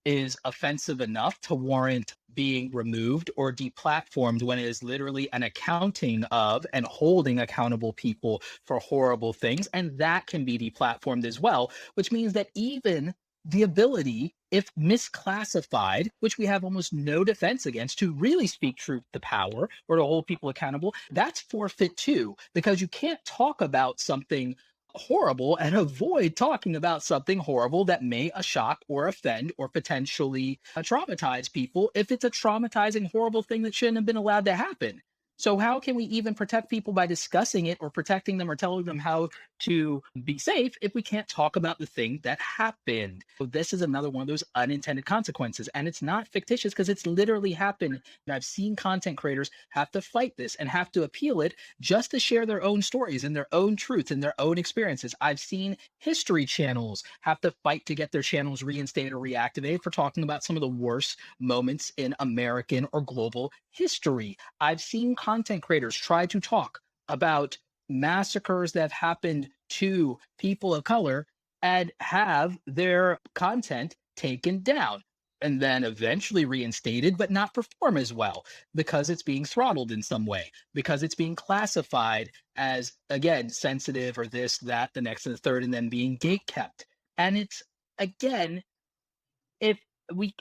is offensive enough to warrant being removed or deplatformed when it is literally an accounting of and holding accountable people for horrible things. And that can be deplatformed as well, which means that even the ability, if misclassified, which we have almost no defense against, to really speak truth to power or to hold people accountable, that's forfeit too, because you can't talk about something horrible and avoid talking about something horrible that may shock or offend or potentially traumatize people if it's a traumatizing, horrible thing that shouldn't have been allowed to happen. So how can we even protect people by discussing it or protecting them or telling them how to be safe if we can't talk about the thing that happened? So this is another one of those unintended consequences. And it's not fictitious because it's literally happened. And I've seen content creators have to fight this and have to appeal it just to share their own stories and their own truths and their own experiences. I've seen history channels have to fight to get their channels reinstated or reactivated for talking about some of the worst moments in American or global history. I've seen content creators try to talk about massacres that have happened to people of color and have their content taken down and then eventually reinstated, but not perform as well because it's being throttled in some way, because it's being classified as, again, sensitive or this, that, the next and the third, and then being gate kept. And it's, again,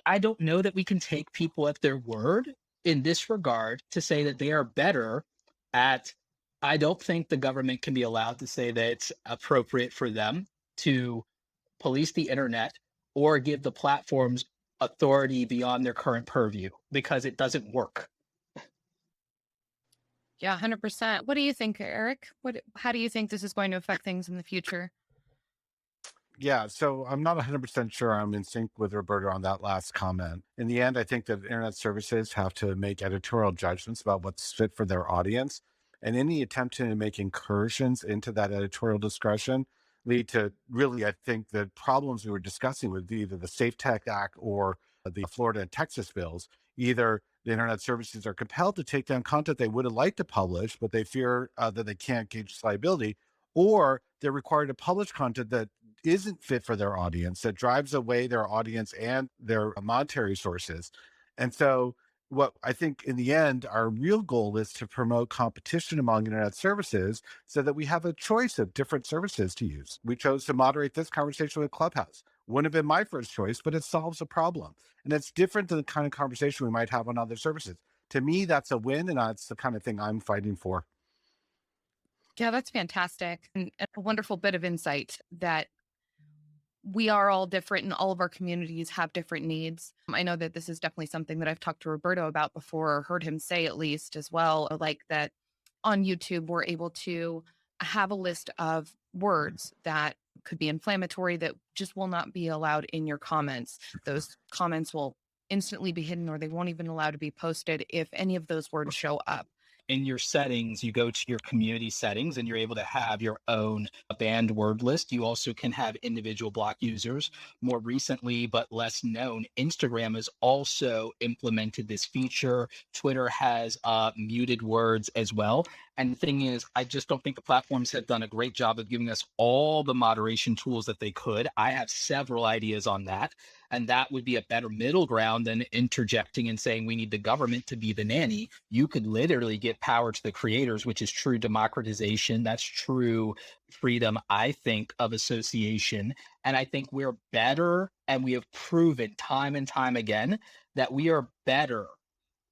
I don't know that we can take people at their word in this regard to say that they are better at. I don't think the government can be allowed to say that it's appropriate for them to police the internet or give the platforms authority beyond their current purview because it doesn't work. Yeah, 100%. What do you think, Eric? How do you think this is going to affect things in the future? Yeah, so I'm not 100% sure I'm in sync with Roberto on that last comment. In the end, I think that internet services have to make editorial judgments about what's fit for their audience. And any attempt to make incursions into that editorial discretion lead to really, I think, the problems we were discussing with either the Safe Tech Act or the Florida and Texas bills. Either the internet services are compelled to take down content they would have liked to publish, but they fear that they can't gauge liability, or they're required to publish content that isn't fit for their audience, that drives away their audience and their monetary sources. And so what I think in the end, our real goal is to promote competition among internet services so that we have a choice of different services to use. We chose to moderate this conversation with Clubhouse. Wouldn't have been my first choice, but it solves a problem. And it's different than the kind of conversation we might have on other services. To me, that's a win, and that's the kind of thing I'm fighting for. Yeah, that's fantastic. And a wonderful bit of insight that we are all different and all of our communities have different needs. I know that this is definitely something that I've talked to Roberto about before, or heard him say at least as well, like that on YouTube, we're able to have a list of words that could be inflammatory that just will not be allowed in your comments. Those comments will instantly be hidden, or they won't even allow to be posted if any of those words show up. In your settings, you go to your community settings and you're able to have your own banned word list. You also can have individual block users. More recently, but less known, Instagram has also implemented this feature. Twitter has muted words as well. And the thing is, I just don't think the platforms have done a great job of giving us all the moderation tools that they could. I have several ideas on that. And that would be a better middle ground than interjecting and saying we need the government to be the nanny. You could literally give power to the creators, which is true democratization. That's true freedom, I think, of association. And I think we're better, and we have proven time and time again that we are better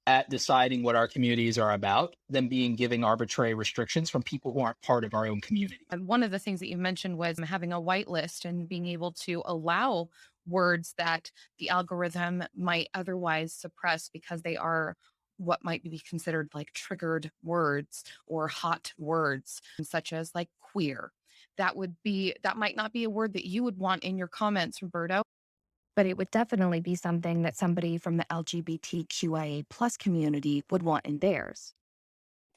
at deciding what our communities are about than being giving arbitrary restrictions from people who aren't part of our own community. And one of the things that you mentioned was having a whitelist and being able to allow words that the algorithm might otherwise suppress because they are what might be considered like triggered words or hot words, such as like queer. That might not be a word that you would want in your comments, Roberto, but it would definitely be something that somebody from the LGBTQIA plus community would want in theirs.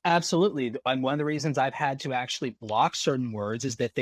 Absolutely. And one of the reasons I've had to actually block certain words is that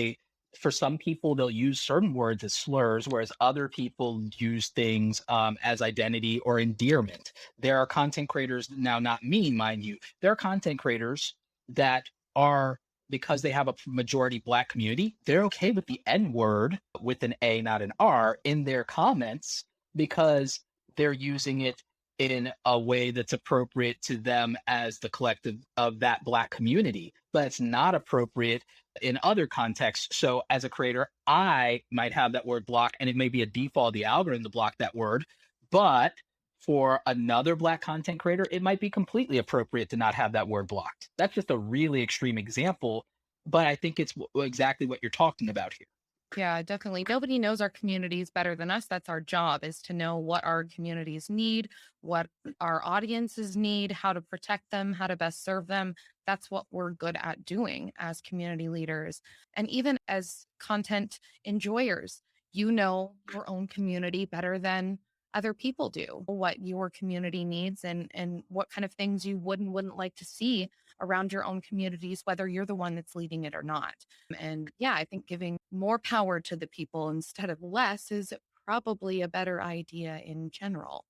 for some people, they'll use certain words as slurs, whereas other people use things as identity or endearment. There are content creators now, not me, mind you, there are content creators that are, because they have a majority Black community, they're okay with the N word with an A, not an R, in their comments because they're using it in a way that's appropriate to them as the collective of that Black community, but it's not appropriate in other contexts. So as a creator, I might have that word blocked, and it may be a default of the algorithm to block that word. But for another Black content creator, it might be completely appropriate to not have that word blocked. That's just a really extreme example, but I think it's exactly what you're talking about here. Yeah, definitely. Nobody knows our communities better than us. That's our job, is to know what our communities need, what our audiences need, how to protect them, how to best serve them. That's what we're good at doing as community leaders. And even as content enjoyers, you know your own community better than other people do, what your community needs and what kind of things you wouldn't like to see around your own communities, whether you're the one that's leading it or not. And yeah, I think giving more power to the people instead of less is probably a better idea in general.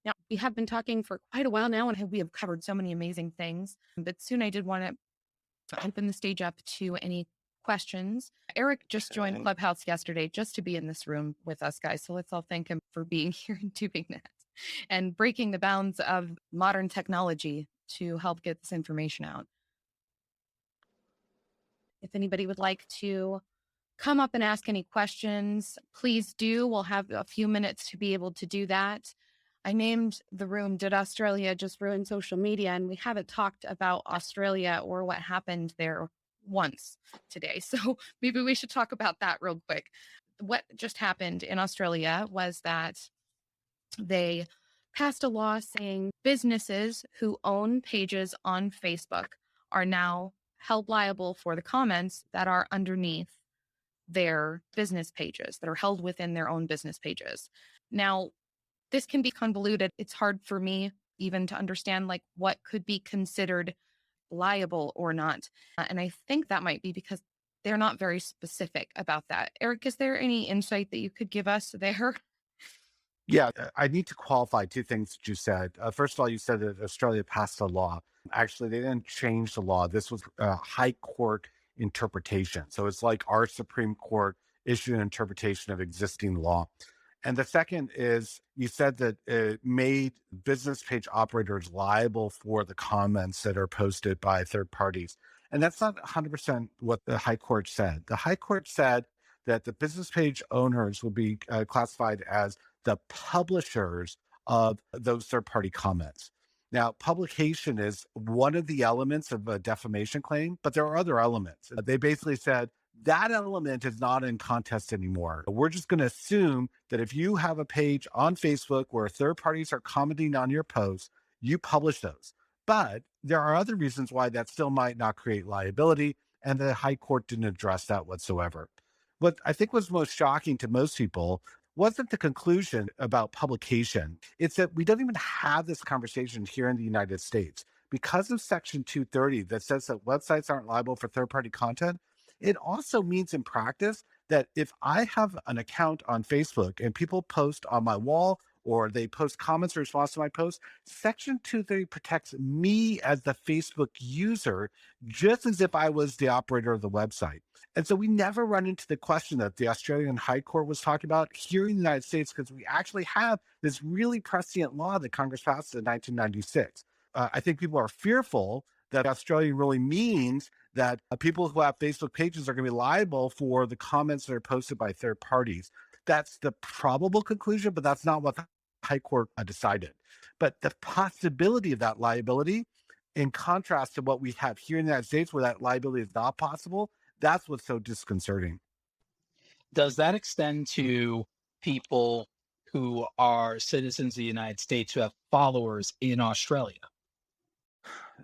Now, we have been talking for quite a while now, and we have covered so many amazing things. But soon I did want to open the stage up to any questions. Eric just joined Clubhouse yesterday just to be in this room with us, guys. So let's all thank him for being here and doing that and breaking the bounds of modern technology to help get this information out. If anybody would like to come up and ask any questions, please do. We'll have a few minutes to be able to do that. I named the room, Did Australia Just Ruin Social Media? And we haven't talked about Australia or what happened there once today. So maybe we should talk about that real quick. What just happened in Australia was that they passed a law saying businesses who own pages on Facebook are now held liable for the comments that are underneath their business pages, that are held within their own business pages. Now, this can be convoluted. It's hard for me even to understand like what could be considered liable or not. And I think that might be because they're not very specific about that. Eric, is there any insight that you could give us there? Yeah, I need to qualify two things that you said. First of all, you said that Australia passed a law. Actually, they didn't change the law. This was a high court interpretation. So it's like our Supreme Court issued an interpretation of existing law. And the second is you said that it made business page operators liable for the comments that are posted by third parties. And that's not 100% what the High Court said. The High Court said that the business page owners will be classified as the publishers of those third party comments. Now, publication is one of the elements of a defamation claim, but there are other elements. They basically said that element is not in contest anymore. We're just going to assume that if you have a page on Facebook where third parties are commenting on your posts, you publish those. But there are other reasons why that still might not create liability, and the High Court didn't address that whatsoever. What I think was most shocking to most people wasn't the conclusion about publication. It's that we don't even have this conversation here in the United States. Because of Section 230 that says that websites aren't liable for third party content, it also means in practice that if I have an account on Facebook and people post on my wall or they post comments in response to my post, Section 230 protects me as the Facebook user, just as if I was the operator of the website. And so we never run into the question that the Australian High Court was talking about here in the United States, because we actually have this really prescient law that Congress passed in 1996. I think people are fearful that Australia really means that people who have Facebook pages are going to be liable for the comments that are posted by third parties. That's the probable conclusion, but that's not what the High Court decided. But the possibility of that liability, in contrast to what we have here in the United States, where that liability is not possible, that's what's so disconcerting. Does that extend to people who are citizens of the United States who have followers in Australia?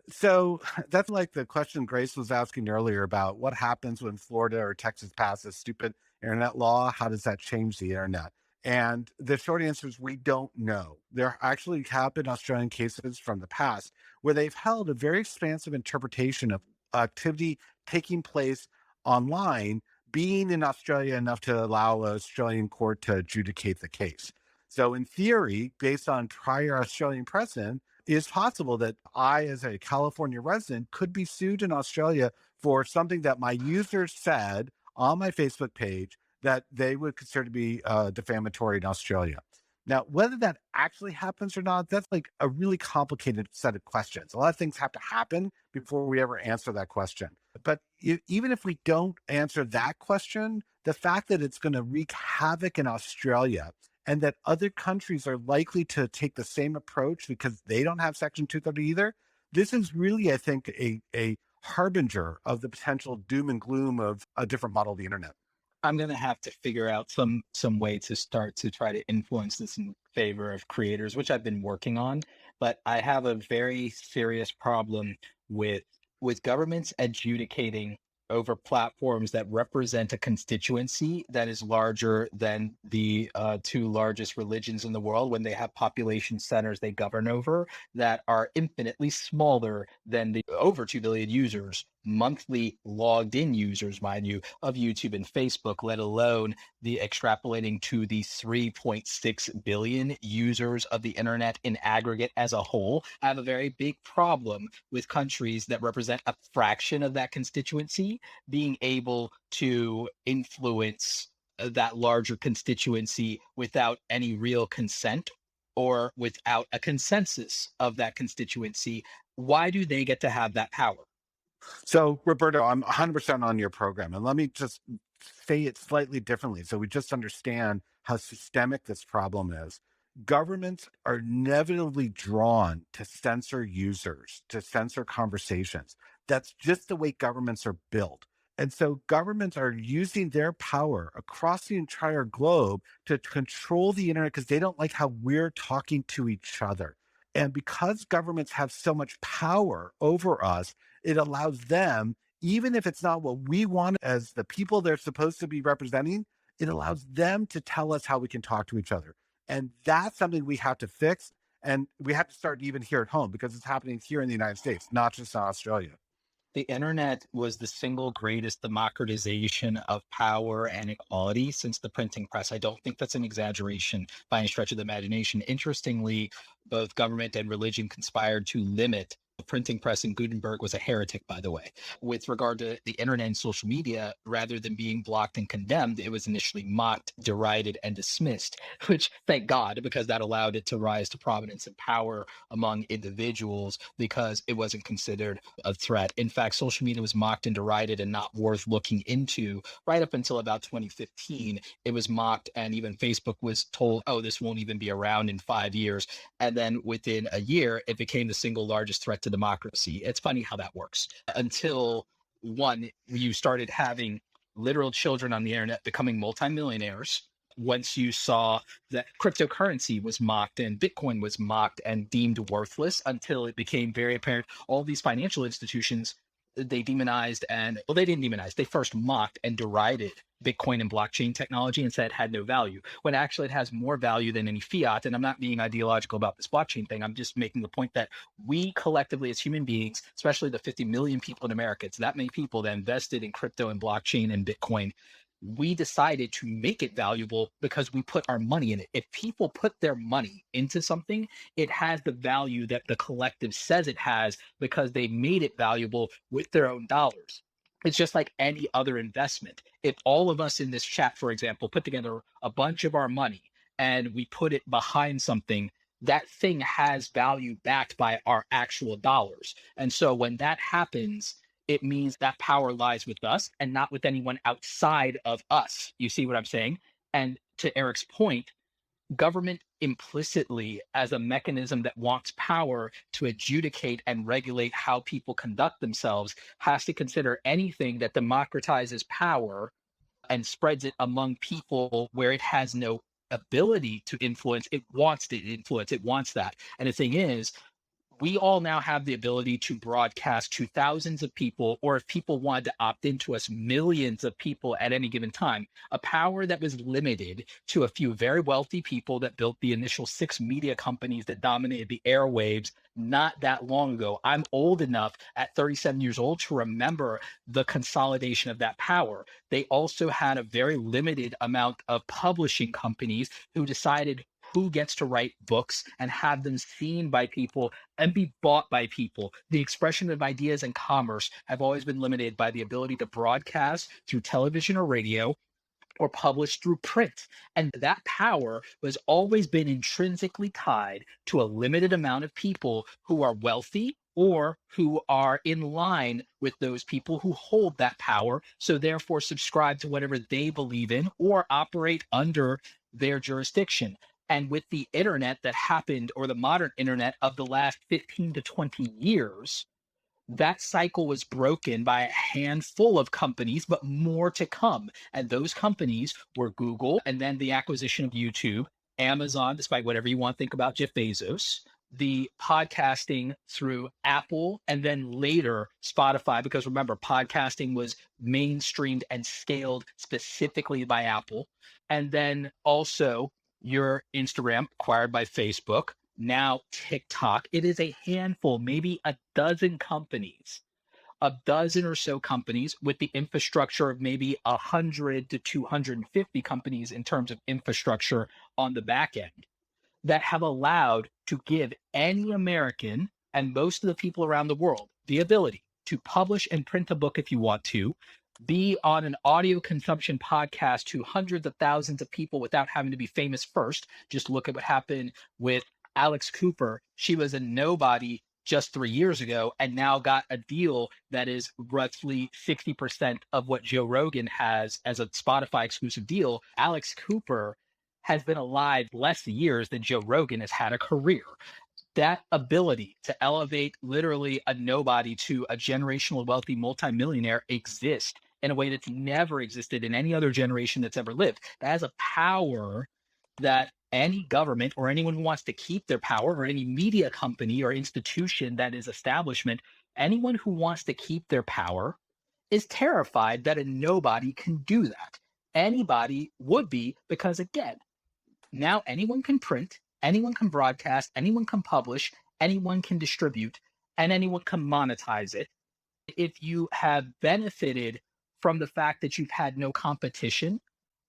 So that's like the question Grace was asking earlier about what happens when Florida or Texas passes stupid internet law. How does that change the internet? And the short answer is we don't know. There actually have been Australian cases from the past where they've held a very expansive interpretation of activity taking place online being in Australia enough to allow an Australian court to adjudicate the case. So, in theory, based on prior Australian precedent, it's possible that I, as a California resident, could be sued in Australia for something that my users said on my Facebook page that they would consider to be defamatory in Australia. Now, whether that actually happens or not, that's like a really complicated set of questions. A lot of things have to happen before we ever answer that question. But even if we don't answer that question, the fact that it's going to wreak havoc in Australia and that other countries are likely to take the same approach because they don't have Section 230 either, this is really, I think, a harbinger of the potential doom and gloom of a different model of the internet. I'm going to have to figure out some way to start to try to influence this in favor of creators, which I've been working on. But I have a very serious problem with governments adjudicating over platforms that represent a constituency that is larger than the two largest religions in the world, when they have population centers they govern over that are infinitely smaller than the over 2 billion users, monthly logged in users, mind you, of YouTube and Facebook, let alone the extrapolating to the 3.6 billion users of the internet in aggregate as a whole. I have a very big problem with countries that represent a fraction of that constituency being able to influence that larger constituency without any real consent or without a consensus of that constituency. Why do they get to have that power? So, Roberto, I'm 100% on your program. And let me just say it slightly differently so we just understand how systemic this problem is. Governments are inevitably drawn to censor users, to censor conversations. That's just the way governments are built. And so governments are using their power across the entire globe to control the internet because they don't like how we're talking to each other. And because governments have so much power over us, it allows them, even if it's not what we want as the people they're supposed to be representing, it allows them to tell us how we can talk to each other. And that's something we have to fix. And we have to start even here at home because it's happening here in the United States, not just in Australia. The internet was the single greatest democratization of power and equality since the printing press. I don't think that's an exaggeration by any stretch of the imagination. Interestingly, both government and religion conspired to limit printing press, and Gutenberg was a heretic, by the way. With regard to the internet and social media, rather than being blocked and condemned, it was initially mocked, derided, and dismissed, which thank God, because that allowed it to rise to prominence and power among individuals because it wasn't considered a threat. In fact, social media was mocked and derided and not worth looking into right up until about 2015. It was mocked, and even Facebook was told, oh, this won't even be around in 5 years. And then within a year, it became the single largest threat to democracy. It's funny how that works. Until one, you started having literal children on the internet becoming multimillionaires. Once you saw that cryptocurrency was mocked and Bitcoin was mocked and deemed worthless, until it became very apparent all these financial institutions, they demonized and, well, they didn't demonize, they first mocked and derided Bitcoin and blockchain technology and said it had no value, when actually it has more value than any fiat. And I'm not being ideological about this blockchain thing. I'm just making the point that we collectively as human beings, especially the 50 million people in America, it's that many people that invested in crypto and blockchain and Bitcoin, we decided to make it valuable because we put our money in it. If people put their money into something, it has the value that the collective says it has because they made it valuable with their own dollars. It's just like any other investment. If all of us in this chat, for example, put together a bunch of our money and we put it behind something, that thing has value backed by our actual dollars. And so when that happens, it means that power lies with us and not with anyone outside of us. You see what I'm saying? And to Eric's point, government implicitly, as a mechanism that wants power to adjudicate and regulate how people conduct themselves, has to consider anything that democratizes power and spreads it among people where it has no ability to influence. It wants to influence, it wants that. And the thing is, we all now have the ability to broadcast to thousands of people, or if people wanted to opt into us, millions of people at any given time, a power that was limited to a few very wealthy people that built the initial 6 media companies that dominated the airwaves not that long ago. I'm old enough at 37 years old to remember the consolidation of that power. They also had a very limited amount of publishing companies who decided who gets to write books and have them seen by people and be bought by people. The expression of ideas and commerce have always been limited by the ability to broadcast through television or radio or published through print. And that power was always been intrinsically tied to a limited amount of people who are wealthy or who are in line with those people who hold that power. So therefore subscribe to whatever they believe in or operate under their jurisdiction. And with the internet that happened, or the modern internet of the last 15 to 20 years, that cycle was broken by a handful of companies, but more to come. And those companies were Google, and then the acquisition of YouTube, Amazon, despite whatever you want to think about Jeff Bezos, the podcasting through Apple, and then later Spotify, because remember, podcasting was mainstreamed and scaled specifically by Apple. And then also your Instagram, acquired by Facebook, now TikTok. It is a handful, maybe a dozen companies, a dozen or so companies with the infrastructure of maybe 100 to 250 companies in terms of infrastructure on the back end, that have allowed to give any American and most of the people around the world the ability to publish and print a book if you want to, be on an audio consumption podcast to hundreds of thousands of people without having to be famous first. Just look at what happened with Alex Cooper. She was a nobody just 3 years ago and now got a deal that is roughly 60% of what Joe Rogan has as a Spotify exclusive deal. Alex Cooper has been alive less years than Joe Rogan has had a career. That ability to elevate literally a nobody to a generational wealthy multimillionaire exists in a way that's never existed in any other generation that's ever lived. That has a power that any government or anyone who wants to keep their power, or any media company or institution that is establishment, anyone who wants to keep their power is terrified that a nobody can do that. Anybody would be, because again, now anyone can print, anyone can broadcast, anyone can publish, anyone can distribute, and anyone can monetize it. If you have benefited from the fact that you've had no competition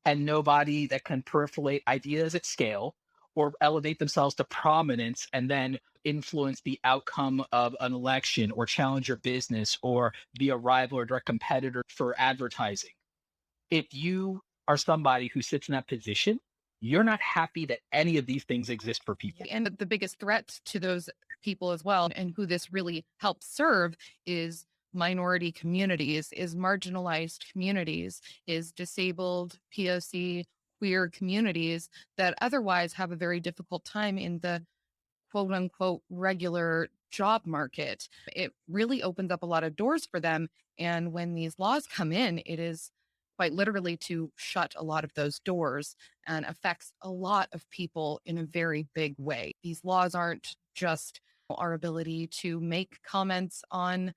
and nobody that can percolate ideas at scale, or elevate themselves to prominence and then influence the outcome of an election or challenge your business or be a rival or direct competitor for advertising. If you are somebody who sits in that position, you're not happy that any of these things exist for people. And the biggest threat to those people as well, and who this really helps serve, is minority communities, is marginalized communities, is disabled, POC, queer communities that otherwise have a very difficult time in the quote unquote regular job market. It really opens up a lot of doors for them. And when these laws come in, it is quite literally to shut a lot of those doors and affects a lot of people in a very big way. These laws aren't just our ability to make comments on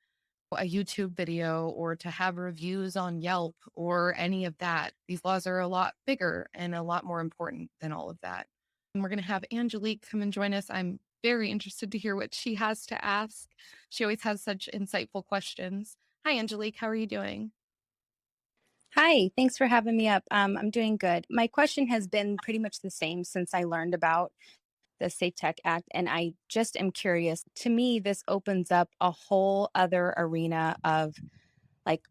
a YouTube video or to have reviews on Yelp or any of that. These laws are a lot bigger and a lot more important than all of that. And we're going to have Angelique come and join us. I'm very interested to hear what she has to ask. She always has such insightful questions. Hi, Angelique. How are you doing? Hi, thanks for having me up. I'm doing good. My question has been pretty much the same since I learned about the Safe Tech Act, and I just am curious. To me, this opens up a whole other arena of like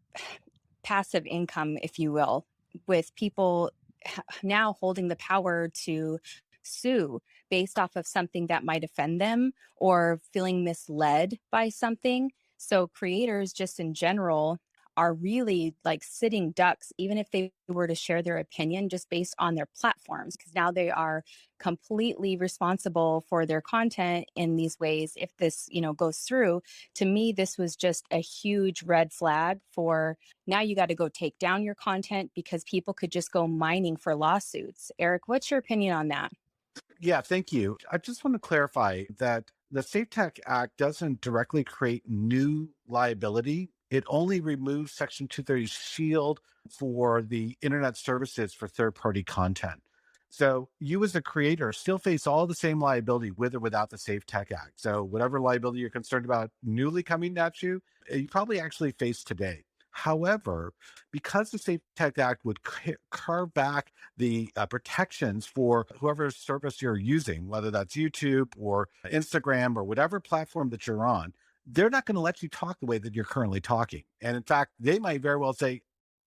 passive income, if you will, with people now holding the power to sue based off of something that might offend them or feeling misled by something. So creators just in general are really like sitting ducks, even if they were to share their opinion just based on their platforms, because now they are completely responsible for their content in these ways. If this, goes through, to me, this was just a huge red flag for now you got to go take down your content because people could just go mining for lawsuits. Eric, what's your opinion on that? Yeah, thank you. I just want to clarify that the Safe Tech Act doesn't directly create new liability. It only removes Section 230's shield for the internet services for third-party content. So you as a creator still face all the same liability with or without the Safe Tech Act. So whatever liability you're concerned about newly coming at you, you probably actually face today. However, because the Safe Tech Act would carve back the protections for whoever service you're using, whether that's YouTube or Instagram or whatever platform that you're on, they're not going to let you talk the way that you're currently talking. And in fact, they might very well say,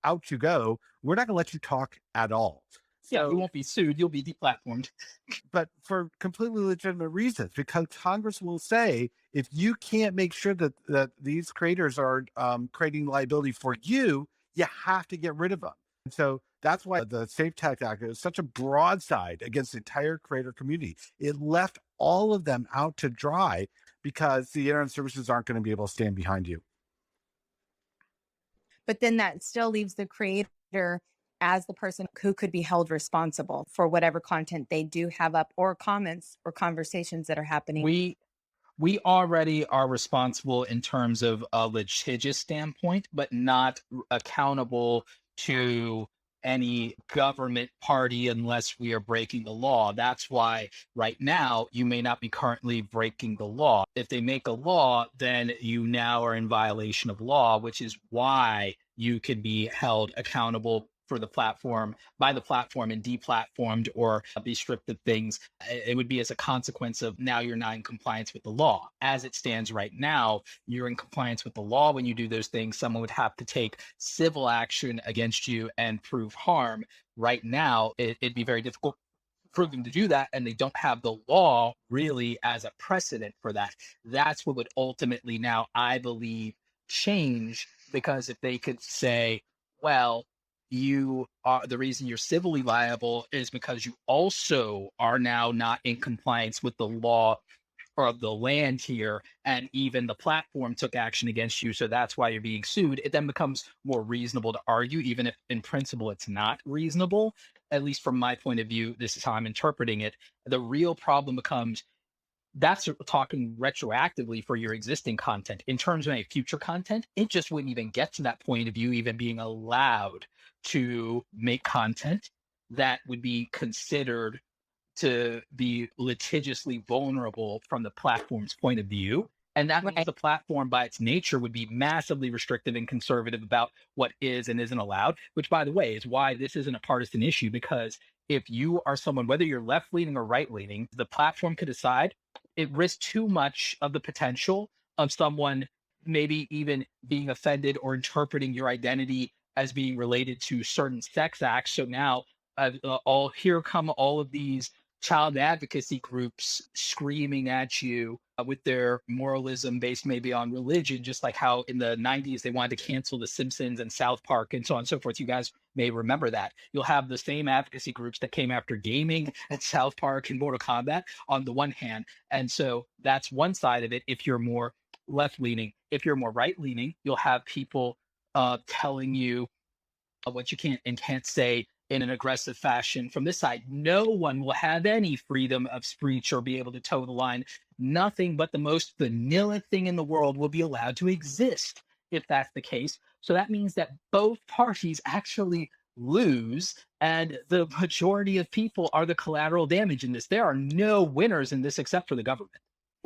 out you go. We're not going to let you talk at all. Yeah, you won't be sued. You'll be deplatformed. But for completely legitimate reasons, because Congress will say, if you can't make sure that these creators are creating liability for you, you have to get rid of them. And so that's why the Safe Tech Act is such a broadside against the entire creator community. It left all of them out to dry because the internet services aren't going to be able to stand behind you. But then that still leaves the creator as the person who could be held responsible for whatever content they do have up or comments or conversations that are happening. We already are responsible in terms of a litigious standpoint, but not accountable to any government party unless we are breaking the law. That's why right now you may not be currently breaking the law. If they make a law, then you now are in violation of law, which is why you can be held accountable for the platform by the platform and deplatformed or be stripped of things. It would be as a consequence of now you're not in compliance with the law. As it stands right now, you're in compliance with the law. When you do those things, someone would have to take civil action against you and prove harm. Right now, it'd be very difficult for them to do that, and they don't have the law really as a precedent for that. That's what would ultimately now, I believe, change, because if they could say, well, you are the reason you're civilly liable is because you also are now not in compliance with the law of the land here, and even the platform took action against you, so that's why you're being sued. It then becomes more reasonable to argue, even if in principle it's not reasonable. At least from my point of view, this is how I'm interpreting it. The real problem becomes that's talking retroactively for your existing content. In terms of any future content, it just wouldn't even get to that point of you even being allowed to make content that would be considered to be litigiously vulnerable from the platform's point of view. And that means Right. the platform by its nature would be massively restrictive and conservative about what is and isn't allowed, which, by the way, is why this isn't a partisan issue. Because if you are someone, whether you're left leaning or right leaning, the platform could decide it risks too much of the potential of someone maybe even being offended or interpreting your identity as being related to certain sex acts. So now, all here come all of these child advocacy groups screaming at you with their moralism based maybe on religion, just like how in the 90s they wanted to cancel The Simpsons and South Park and so on and so forth. You guys may remember that. You'll have the same advocacy groups that came after gaming and South Park and Mortal Kombat on the one hand. And so that's one side of it. If you're more left leaning, if you're more right leaning, you'll have people telling you what you can and can't say in an aggressive fashion. From this side, no one will have any freedom of speech or be able to toe the line. Nothing but the most vanilla thing in the world will be allowed to exist if that's the case. So that means that both parties actually lose, and the majority of people are the collateral damage in this. There are no winners in this except for the government.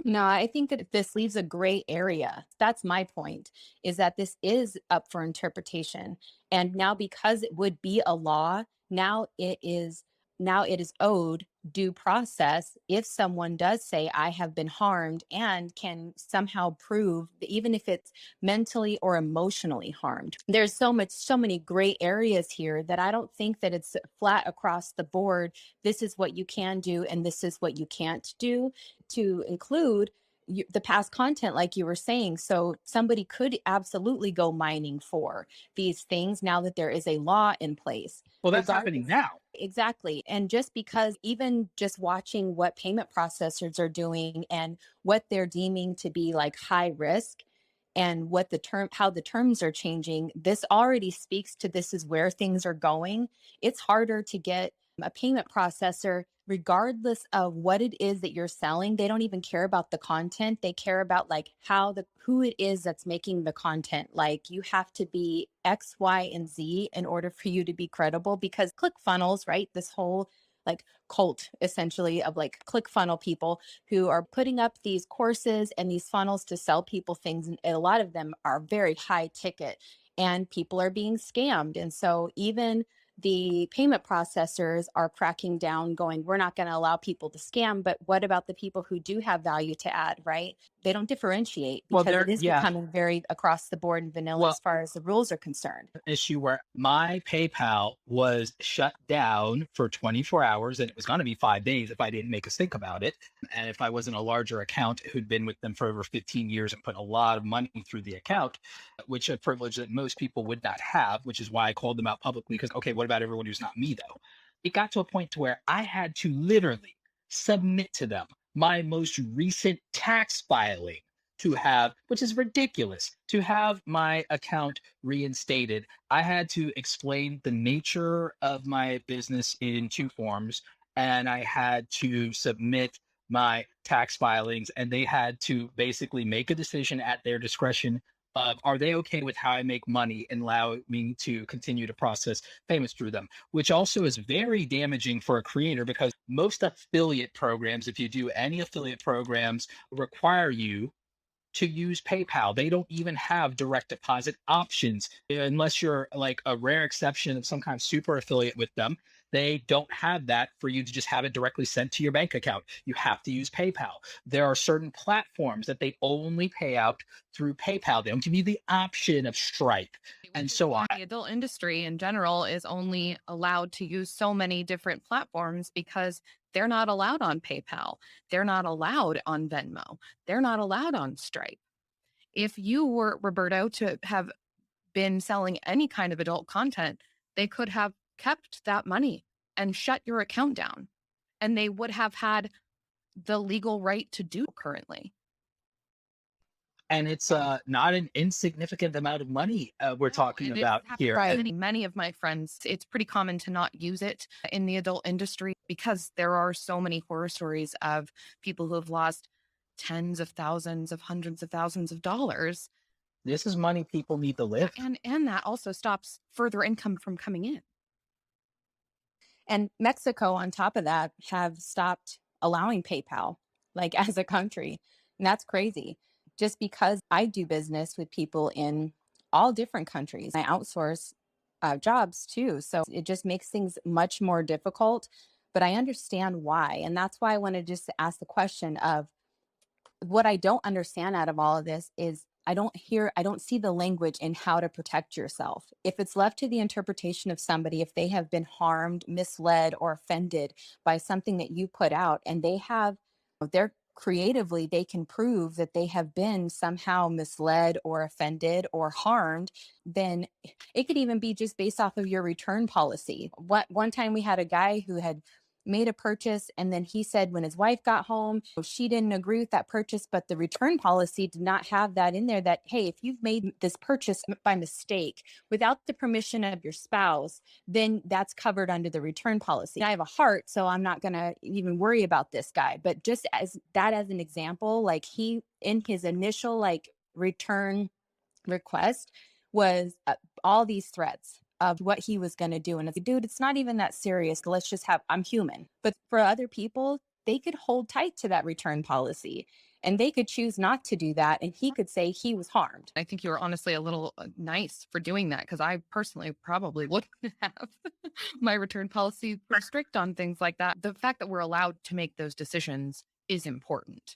No, I think that this leaves a gray area. That's my point, is that this is up for interpretation. And now because it would be a law, now it is owed due process if someone does say I have been harmed and can somehow prove that even if it's mentally or emotionally harmed. There's so many gray areas here that I don't think that it's flat across the board. This is what you can do and this is what you can't do, to include the past content, like you were saying. So somebody could absolutely go mining for these things now that there is a law in place. Well, that's happening Regardless. now. Exactly. And just because even just watching what payment processors are doing and what they're deeming to be like high risk and what how the terms are changing, this already speaks to this is where things are going. It's harder to get a payment processor regardless of what it is that you're selling. They don't even care about the content. They care about like who it is that's making the content. Like you have to be X, Y, and Z in order for you to be credible, because ClickFunnels, right? This whole like cult essentially of like ClickFunnel people who are putting up these courses and these funnels to sell people things. And a lot of them are very high ticket and people are being scammed. And so even the payment processors are cracking down, going, we're not going to allow people to scam. But what about the people who do have value to add, right? They don't differentiate Well, because it is yeah. becoming very across the board and vanilla Well, as far as the rules are concerned. issue where my PayPal was shut down for 24 hours, and it was going to be 5 days if I didn't make a stink about it. And if I wasn't a larger account who'd been with them for over 15 years and put a lot of money through the account, which a privilege that most people would not have, which is why I called them out publicly. Because, okay, what about everyone who's not me, though? It got to a point to where I had to literally submit to them my most recent tax filing to have, which is ridiculous, to have my account reinstated. I had to explain the nature of my business in two forms, and I had to submit my tax filings, and they had to basically make a decision at their discretion of are they okay with how I make money and allow me to continue to process payments through them, which also is very damaging for a creator because most affiliate programs, if you do any affiliate programs, require you to use PayPal. They don't even have direct deposit options unless you're like a rare exception of some kind of super affiliate with them. They don't have that for you to just have it directly sent to your bank account. You have to use PayPal. There are certain platforms that they only pay out through PayPal. They don't give you the option of Stripe and so on. The adult industry in general is only allowed to use so many different platforms because they're not allowed on PayPal. They're not allowed on Venmo. They're not allowed on Stripe. If you were, Roberto, to have been selling any kind of adult content, they could have kept that money and shut your account down. And they would have had the legal right to do currently. And it's not an insignificant amount of money we're talking about here. Right. Many of my friends, it's pretty common to not use it in the adult industry because there are so many horror stories of people who have lost tens of thousands of hundreds of thousands of dollars. This is money people need to live. And that also stops further income from coming in. And Mexico, on top of that, have stopped allowing PayPal, like as a country. And that's crazy. just because I do business with people in all different countries. I outsource jobs too. So it just makes things much more difficult. But I understand why. And that's why I wanted just to ask the question of what I don't understand out of all of this is I don't see the language in how to protect yourself. If it's left to the interpretation of somebody, if they have been harmed, misled, or offended by something that you put out, and they're creatively, they can prove that they have been somehow misled or offended or harmed, then it could even be just based off of your return policy. One time we had a guy who had made a purchase, and then he said when his wife got home, she didn't agree with that purchase, but the return policy did not have that in there, that hey, if you've made this purchase by mistake without the permission of your spouse, then that's covered under the return policy. I have a heart, so I'm not going to even worry about this guy, but just as an example, like he in his initial like return request was all these threats of what he was going to do. And it's like, dude, it's not even that serious. Let's just I'm human. But for other people, they could hold tight to that return policy and they could choose not to do that. And he could say he was harmed. I think you were honestly a little nice for doing that, because I personally probably wouldn't have my return policy pretty strict on things like that. The fact that we're allowed to make those decisions is important.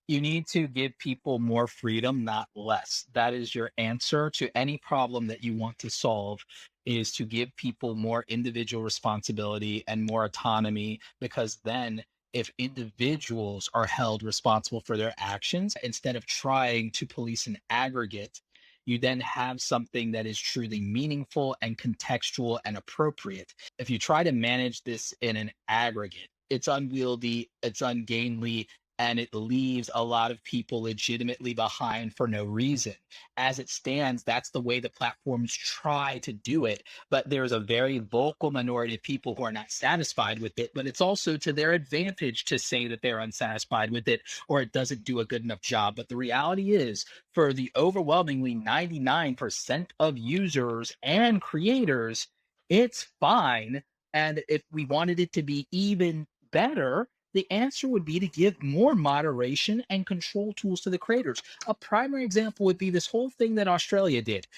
You need to give people more freedom, not less. That is your answer to any problem that you want to solve, is to give people more individual responsibility and more autonomy, because then if individuals are held responsible for their actions instead of trying to police an aggregate, you then have something that is truly meaningful and contextual and appropriate. If you try to manage this in an aggregate, it's unwieldy, it's ungainly, and it leaves a lot of people legitimately behind for no reason. As it stands, that's the way the platforms try to do it. But there's a very vocal minority of people who are not satisfied with it. But it's also to their advantage to say that they're unsatisfied with it or it doesn't do a good enough job. But the reality is, for the overwhelmingly 99% of users and creators, it's fine. And if we wanted it to be even better, the answer would be to give more moderation and control tools to the creators. A primary example would be this whole thing that Australia did.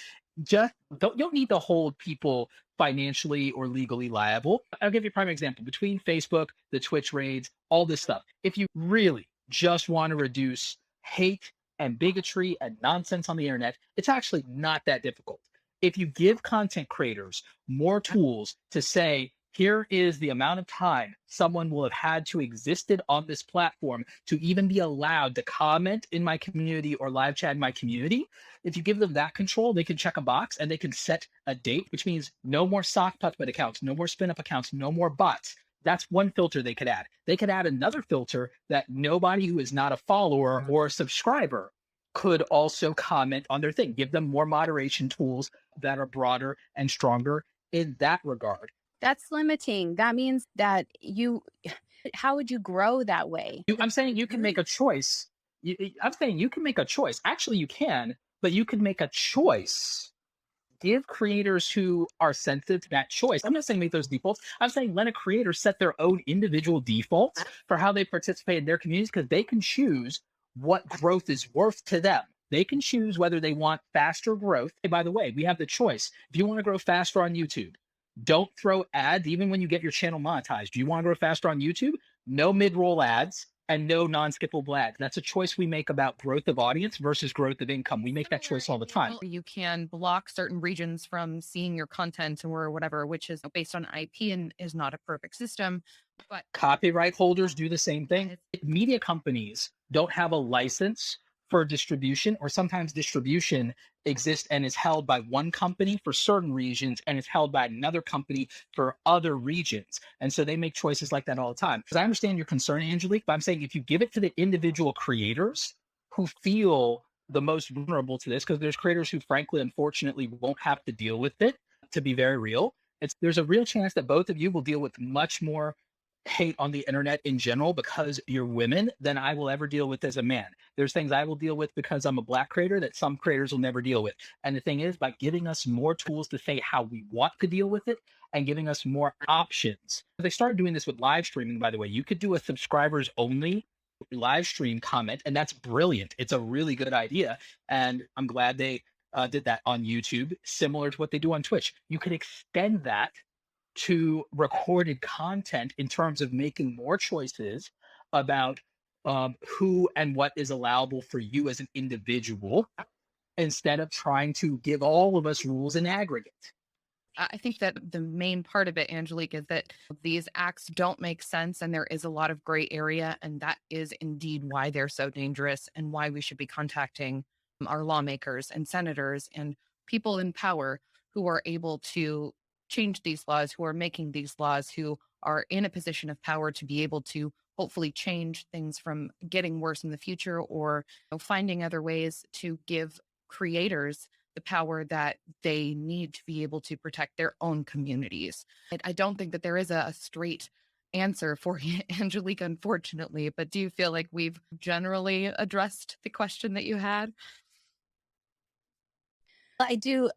Just you don't need to hold people financially or legally liable. I'll give you a prime example. Between Facebook, the Twitch raids, all this stuff, if you really just want to reduce hate and bigotry and nonsense on the internet, it's actually not that difficult. If you give content creators more tools to say, here is the amount of time someone will have had to existed on this platform to even be allowed to comment in my community or live chat in my community. If you give them that control, they can check a box and they can set a date, which means no more sock puppet accounts, no more spin up accounts, no more bots. That's one filter they could add. They could add another filter that nobody who is not a follower or a subscriber could also comment on their thing. Give them more moderation tools that are broader and stronger in that regard. That's limiting. That means that how would you grow that way? I'm saying you can make a choice. I'm saying you can make a choice. Actually, you can, but you can make a choice. Give creators who are sensitive to that choice. I'm not saying make those defaults. I'm saying let a creator set their own individual defaults for how they participate in their communities, because they can choose what growth is worth to them. They can choose whether they want faster growth. Hey, by the way, we have the choice. If you want to grow faster on YouTube, don't throw ads even when you get your channel monetized. Do you want to grow faster on YouTube? No mid-roll ads and no non-skippable ads. That's a choice we make about growth of audience versus growth of income. We make that choice all the time. You can block certain regions from seeing your content or whatever, which is based on IP and is not a perfect system. But copyright holders do the same thing. Media companies don't have a license for distribution, or sometimes distribution exists and is held by one company for certain regions and is held by another company for other regions. And so they make choices like that all the time. Because I understand your concern, Angelique, but I'm saying if you give it to the individual creators who feel the most vulnerable to this, because there's creators who frankly, unfortunately, won't have to deal with it, to be very real, there's a real chance that both of you will deal with much more hate on the internet in general because you're women than I will ever deal with as a man. There's things I will deal with because I'm a Black creator that some creators will never deal with. And the thing is, by giving us more tools to say how we want to deal with it and giving us more options. They started doing this with live streaming, by the way. You could do a subscribers only live stream comment, and that's brilliant. It's a really good idea, and I'm glad they did that on YouTube, similar to what they do on Twitch. You could extend that to recorded content in terms of making more choices about who and what is allowable for you as an individual, instead of trying to give all of us rules in aggregate. I think that the main part of it, Angelique, is that these acts don't make sense and there is a lot of gray area. And that is indeed why they're so dangerous and why we should be contacting our lawmakers and senators and people in power who are able to change these laws, who are making these laws, who are in a position of power to be able to hopefully change things from getting worse in the future, or finding other ways to give creators the power that they need to be able to protect their own communities. I don't think that there is a straight answer for you, Angelique, unfortunately, but do you feel like we've generally addressed the question that you had? I do.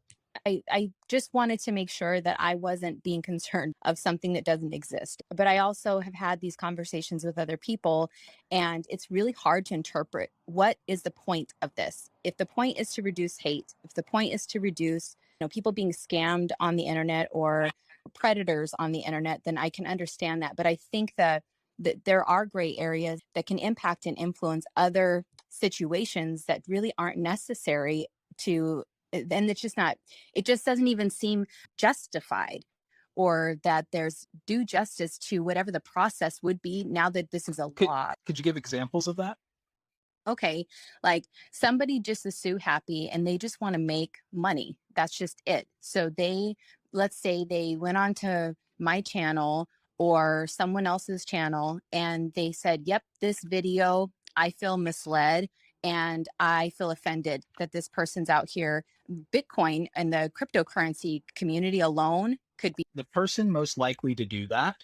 I just wanted to make sure that I wasn't being concerned of something that doesn't exist. But I also have had these conversations with other people, and it's really hard to interpret what is the point of this. If the point is to reduce hate, if the point is to reduce, people being scammed on the internet or predators on the internet, then I can understand that. But I think that there are gray areas that can impact and influence other situations that really aren't necessary to, and it's just not, it just doesn't even seem justified, or that there's due justice to whatever the process would be now that this is a law. Could you give examples of that? Okay, like somebody just is so happy and they just want to make money. That's just it. So let's say they went on to my channel or someone else's channel and they said, yep, this video, I feel misled and I feel offended that this person's out here. Bitcoin and the cryptocurrency community alone could be. The person most likely to do that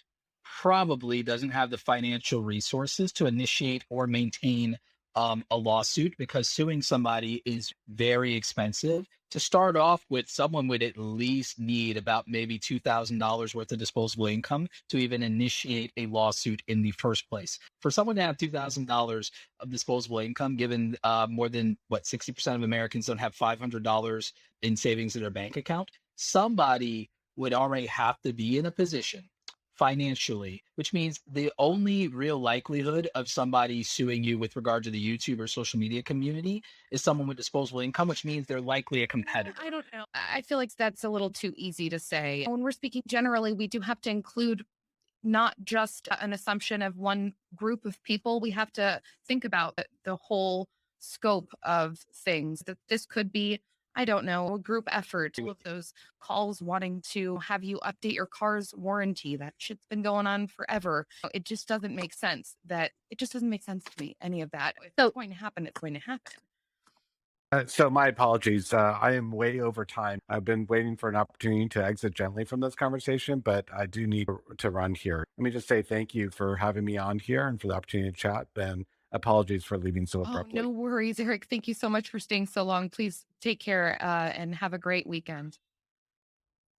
probably doesn't have the financial resources to initiate or maintain a lawsuit, because suing somebody is very expensive. To start off with, someone would at least need about maybe $2,000 worth of disposable income to even initiate a lawsuit in the first place. For someone to have $2,000 of disposable income, given more than 60% of Americans don't have $500 in savings in their bank account, somebody would already have to be in a position financially, which means the only real likelihood of somebody suing you with regard to the YouTube or social media community is someone with disposable income, which means they're likely a competitor. I don't know. I feel like that's a little too easy to say. When we're speaking generally, we do have to include not just an assumption of one group of people. We have to think about the whole scope of things, that this could be, I don't know, a group effort. All of those calls wanting to have you update your car's warranty. That shit's been going on forever. It just doesn't make sense. It just doesn't make sense to me, any of that. If it's going to happen, it's going to happen. So my apologies. I am way over time. I've been waiting for an opportunity to exit gently from this conversation, but I do need to run here. Let me just say thank you for having me on here and for the opportunity to chat. And apologies for leaving so abruptly. No worries, Eric. Thank you so much for staying so long. Please take care and have a great weekend.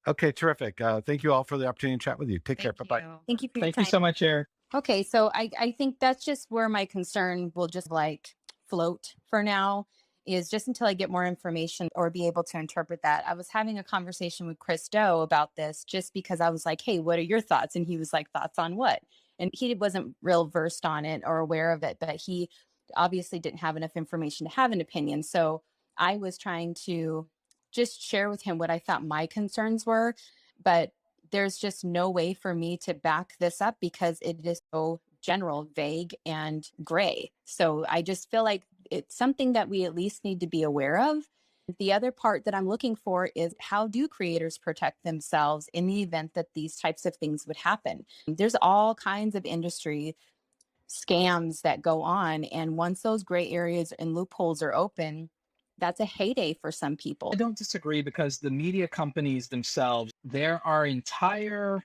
Okay, terrific. Thank you all for the opportunity to chat with you. Take care. Bye-bye. Thank you for your Thank time. you so much, Eric. Okay, so I think that's just where my concern will just float for now, is just until I get more information or be able to interpret that. I was having a conversation with Chris Doe about this just because I was like, hey, what are your thoughts? And he was like, thoughts on what? And he wasn't real versed on it or aware of it, but he obviously didn't have enough information to have an opinion. So I was trying to just share with him what I thought my concerns were, but there's just no way for me to back this up because it is so general, vague, and gray. So I just feel like it's something that we at least need to be aware of. The other part that I'm looking for is, how do creators protect themselves in the event that these types of things would happen? There's all kinds of industry scams that go on. And once those gray areas and loopholes are open, that's a heyday for some people. I don't disagree, because the media companies themselves, there are entire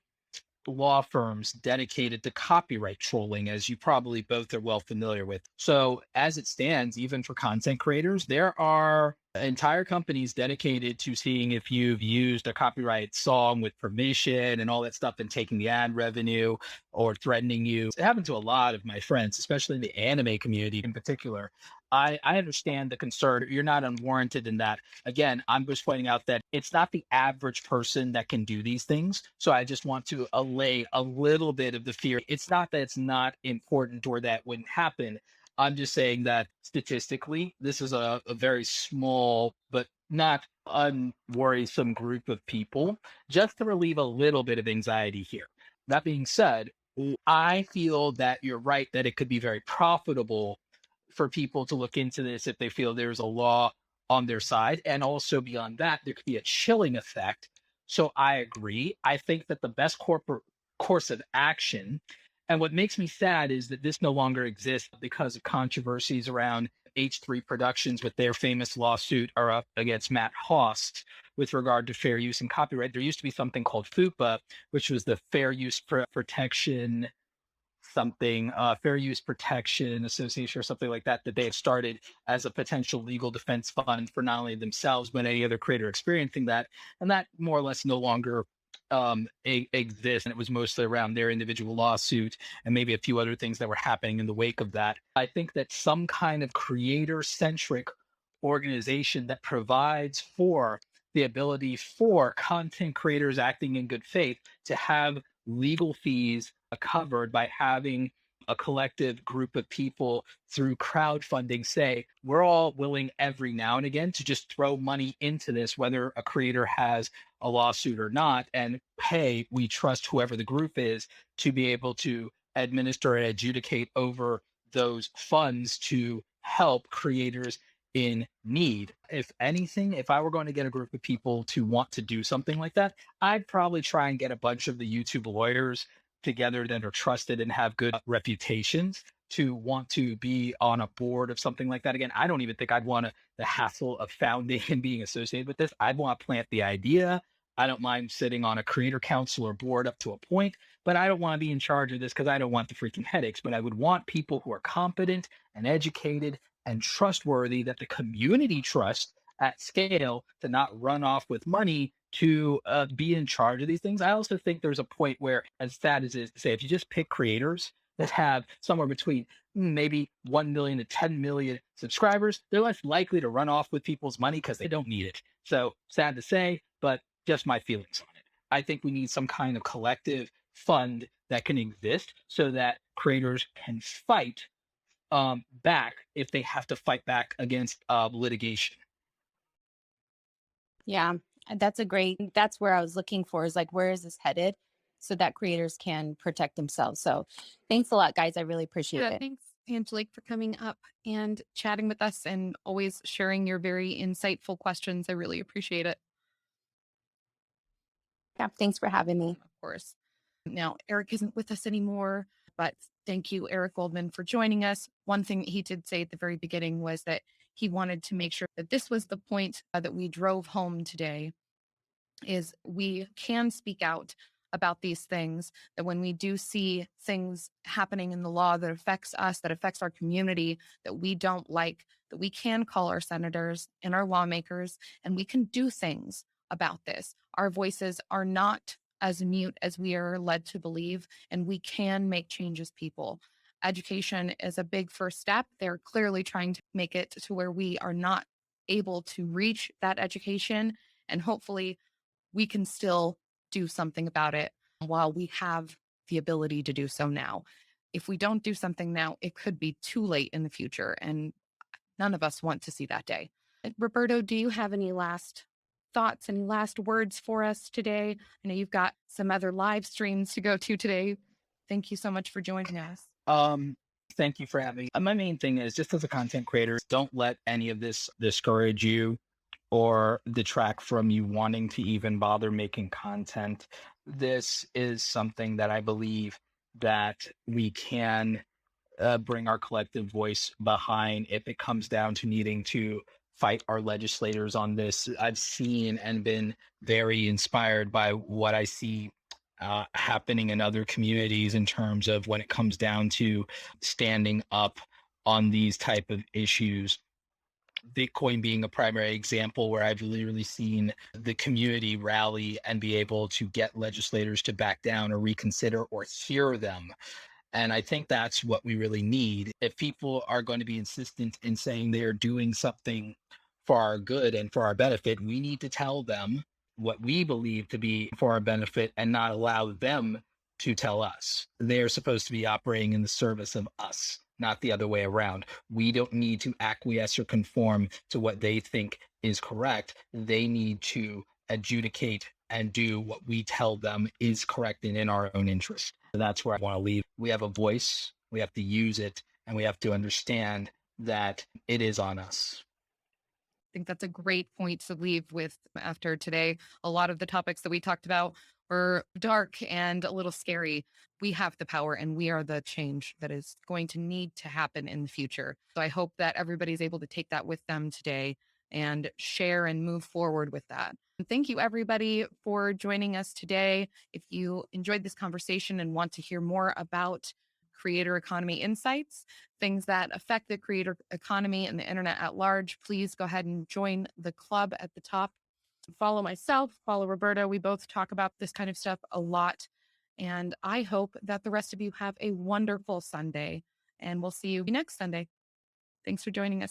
law firms dedicated to copyright trolling, as you probably both are well familiar with. So as it stands, even for content creators, there are Entire companies dedicated to seeing if you've used a copyright song with permission and all that stuff and taking the ad revenue or threatening you. It happened to a lot of my friends, especially in the anime community in particular. I understand the concern. You're not unwarranted in that. Again, I'm just pointing out that it's not the average person that can do these things. So I just want to allay a little bit of the fear. It's not that it's not important or that wouldn't happen. I'm just saying that statistically, this is a very small but not unworrisome group of people, just to relieve a little bit of anxiety here. That being said, I feel that you're right that it could be very profitable for people to look into this if they feel there's a law on their side. And also beyond that, there could be a chilling effect. So I agree. I think that the best corporate course of action, and what makes me sad is that this no longer exists because of controversies around H3 Productions with their famous lawsuit are up against Matt Host with regard to fair use and copyright. There used to be something called FUPA, which was the Fair Use Protection something, Fair Use Protection Association or something like that, that they had started as a potential legal defense fund for not only themselves, but any other creator experiencing that. And that more or less no longer exists. And it was mostly around their individual lawsuit and maybe a few other things that were happening in the wake of that. I think that some kind of creator centric organization that provides for the ability for content creators acting in good faith to have legal fees covered by having a collective group of people through crowdfunding say, we're all willing every now and again to just throw money into this, whether a creator has a lawsuit or not, and pay, we trust whoever the group is to be able to administer and adjudicate over those funds to help creators in need. If anything, if I were going to get a group of people to want to do something like that, I'd probably try and get a bunch of the YouTube lawyers together that are trusted and have good reputations to want to be on a board of something like that. Again, I don't even think I'd want the hassle of founding and being associated with this. I'd want to plant the idea. I don't mind sitting on a creator council or board up to a point, but I don't want to be in charge of this because I don't want the freaking headaches. But I would want people who are competent and educated and trustworthy that the community trusts at scale to not run off with money to be in charge of these things. I also think there's a point where, as sad as it is to say, if you just pick creators that have somewhere between maybe 1 million to 10 million subscribers, they're less likely to run off with people's money because they don't need it. So sad to say, but just my feelings on it. I think we need some kind of collective fund that can exist so that creators can fight back if they have to fight back against litigation. Yeah, that's where I was looking for, is like, where is this headed so that creators can protect themselves. So thanks a lot, guys. I really appreciate it. Thanks, Angelique, for coming up and chatting with us and always sharing your very insightful questions. I really appreciate it. Yeah, thanks for having me. Of course. Now, Eric isn't with us anymore, but thank you, Eric Goldman, for joining us. One thing that he did say at the very beginning was that he wanted to make sure that this was the point that we drove home today, is we can speak out about these things, that when we do see things happening in the law that affects us, that affects our community, that we don't like, that we can call our senators and our lawmakers, and we can do things about this. Our voices are not as mute as we are led to believe, and we can make change as people. Education is a big first step. They're clearly trying to make it to where we are not able to reach that education, and hopefully we can still do something about it while we have the ability to do so now. If we don't do something now, it could be too late in the future, and none of us want to see that day. Roberto, do you have any last thoughts, any last words for us today? I know you've got some other live streams to go to today. Thank you so much for joining us. Thank you for having me. My main thing is, just as a content creator, don't let any of this discourage you or detract from you wanting to even bother making content. This is something that I believe that we can bring our collective voice behind if it comes down to needing to fight our legislators on this. I've seen and been very inspired by what I see happening in other communities in terms of when it comes down to standing up on these type of issues. Bitcoin being a primary example where I've literally seen the community rally and be able to get legislators to back down or reconsider or hear them. And I think that's what we really need. If people are going to be insistent in saying they are doing something for our good and for our benefit, we need to tell them what we believe to be for our benefit and not allow them to tell us. They're supposed to be operating in the service of us, not the other way around. We don't need to acquiesce or conform to what they think is correct. They need to adjudicate and do what we tell them is correct and in our own interest. That's where I want to leave. We have a voice, we have to use it, and we have to understand that it is on us. I think that's a great point to leave with after today. A lot of the topics that we talked about were dark and a little scary. We have the power and we are the change that is going to need to happen in the future. So I hope that everybody's able to take that with them today and share and move forward with that. And thank you, everybody, for joining us today. If you enjoyed this conversation and want to hear more about creator economy insights, things that affect the creator economy and the internet at large, please go ahead and join the club at the top. Follow myself, follow Roberto. We both talk about this kind of stuff a lot. And I hope that the rest of you have a wonderful Sunday. And we'll see you next Sunday. Thanks for joining us.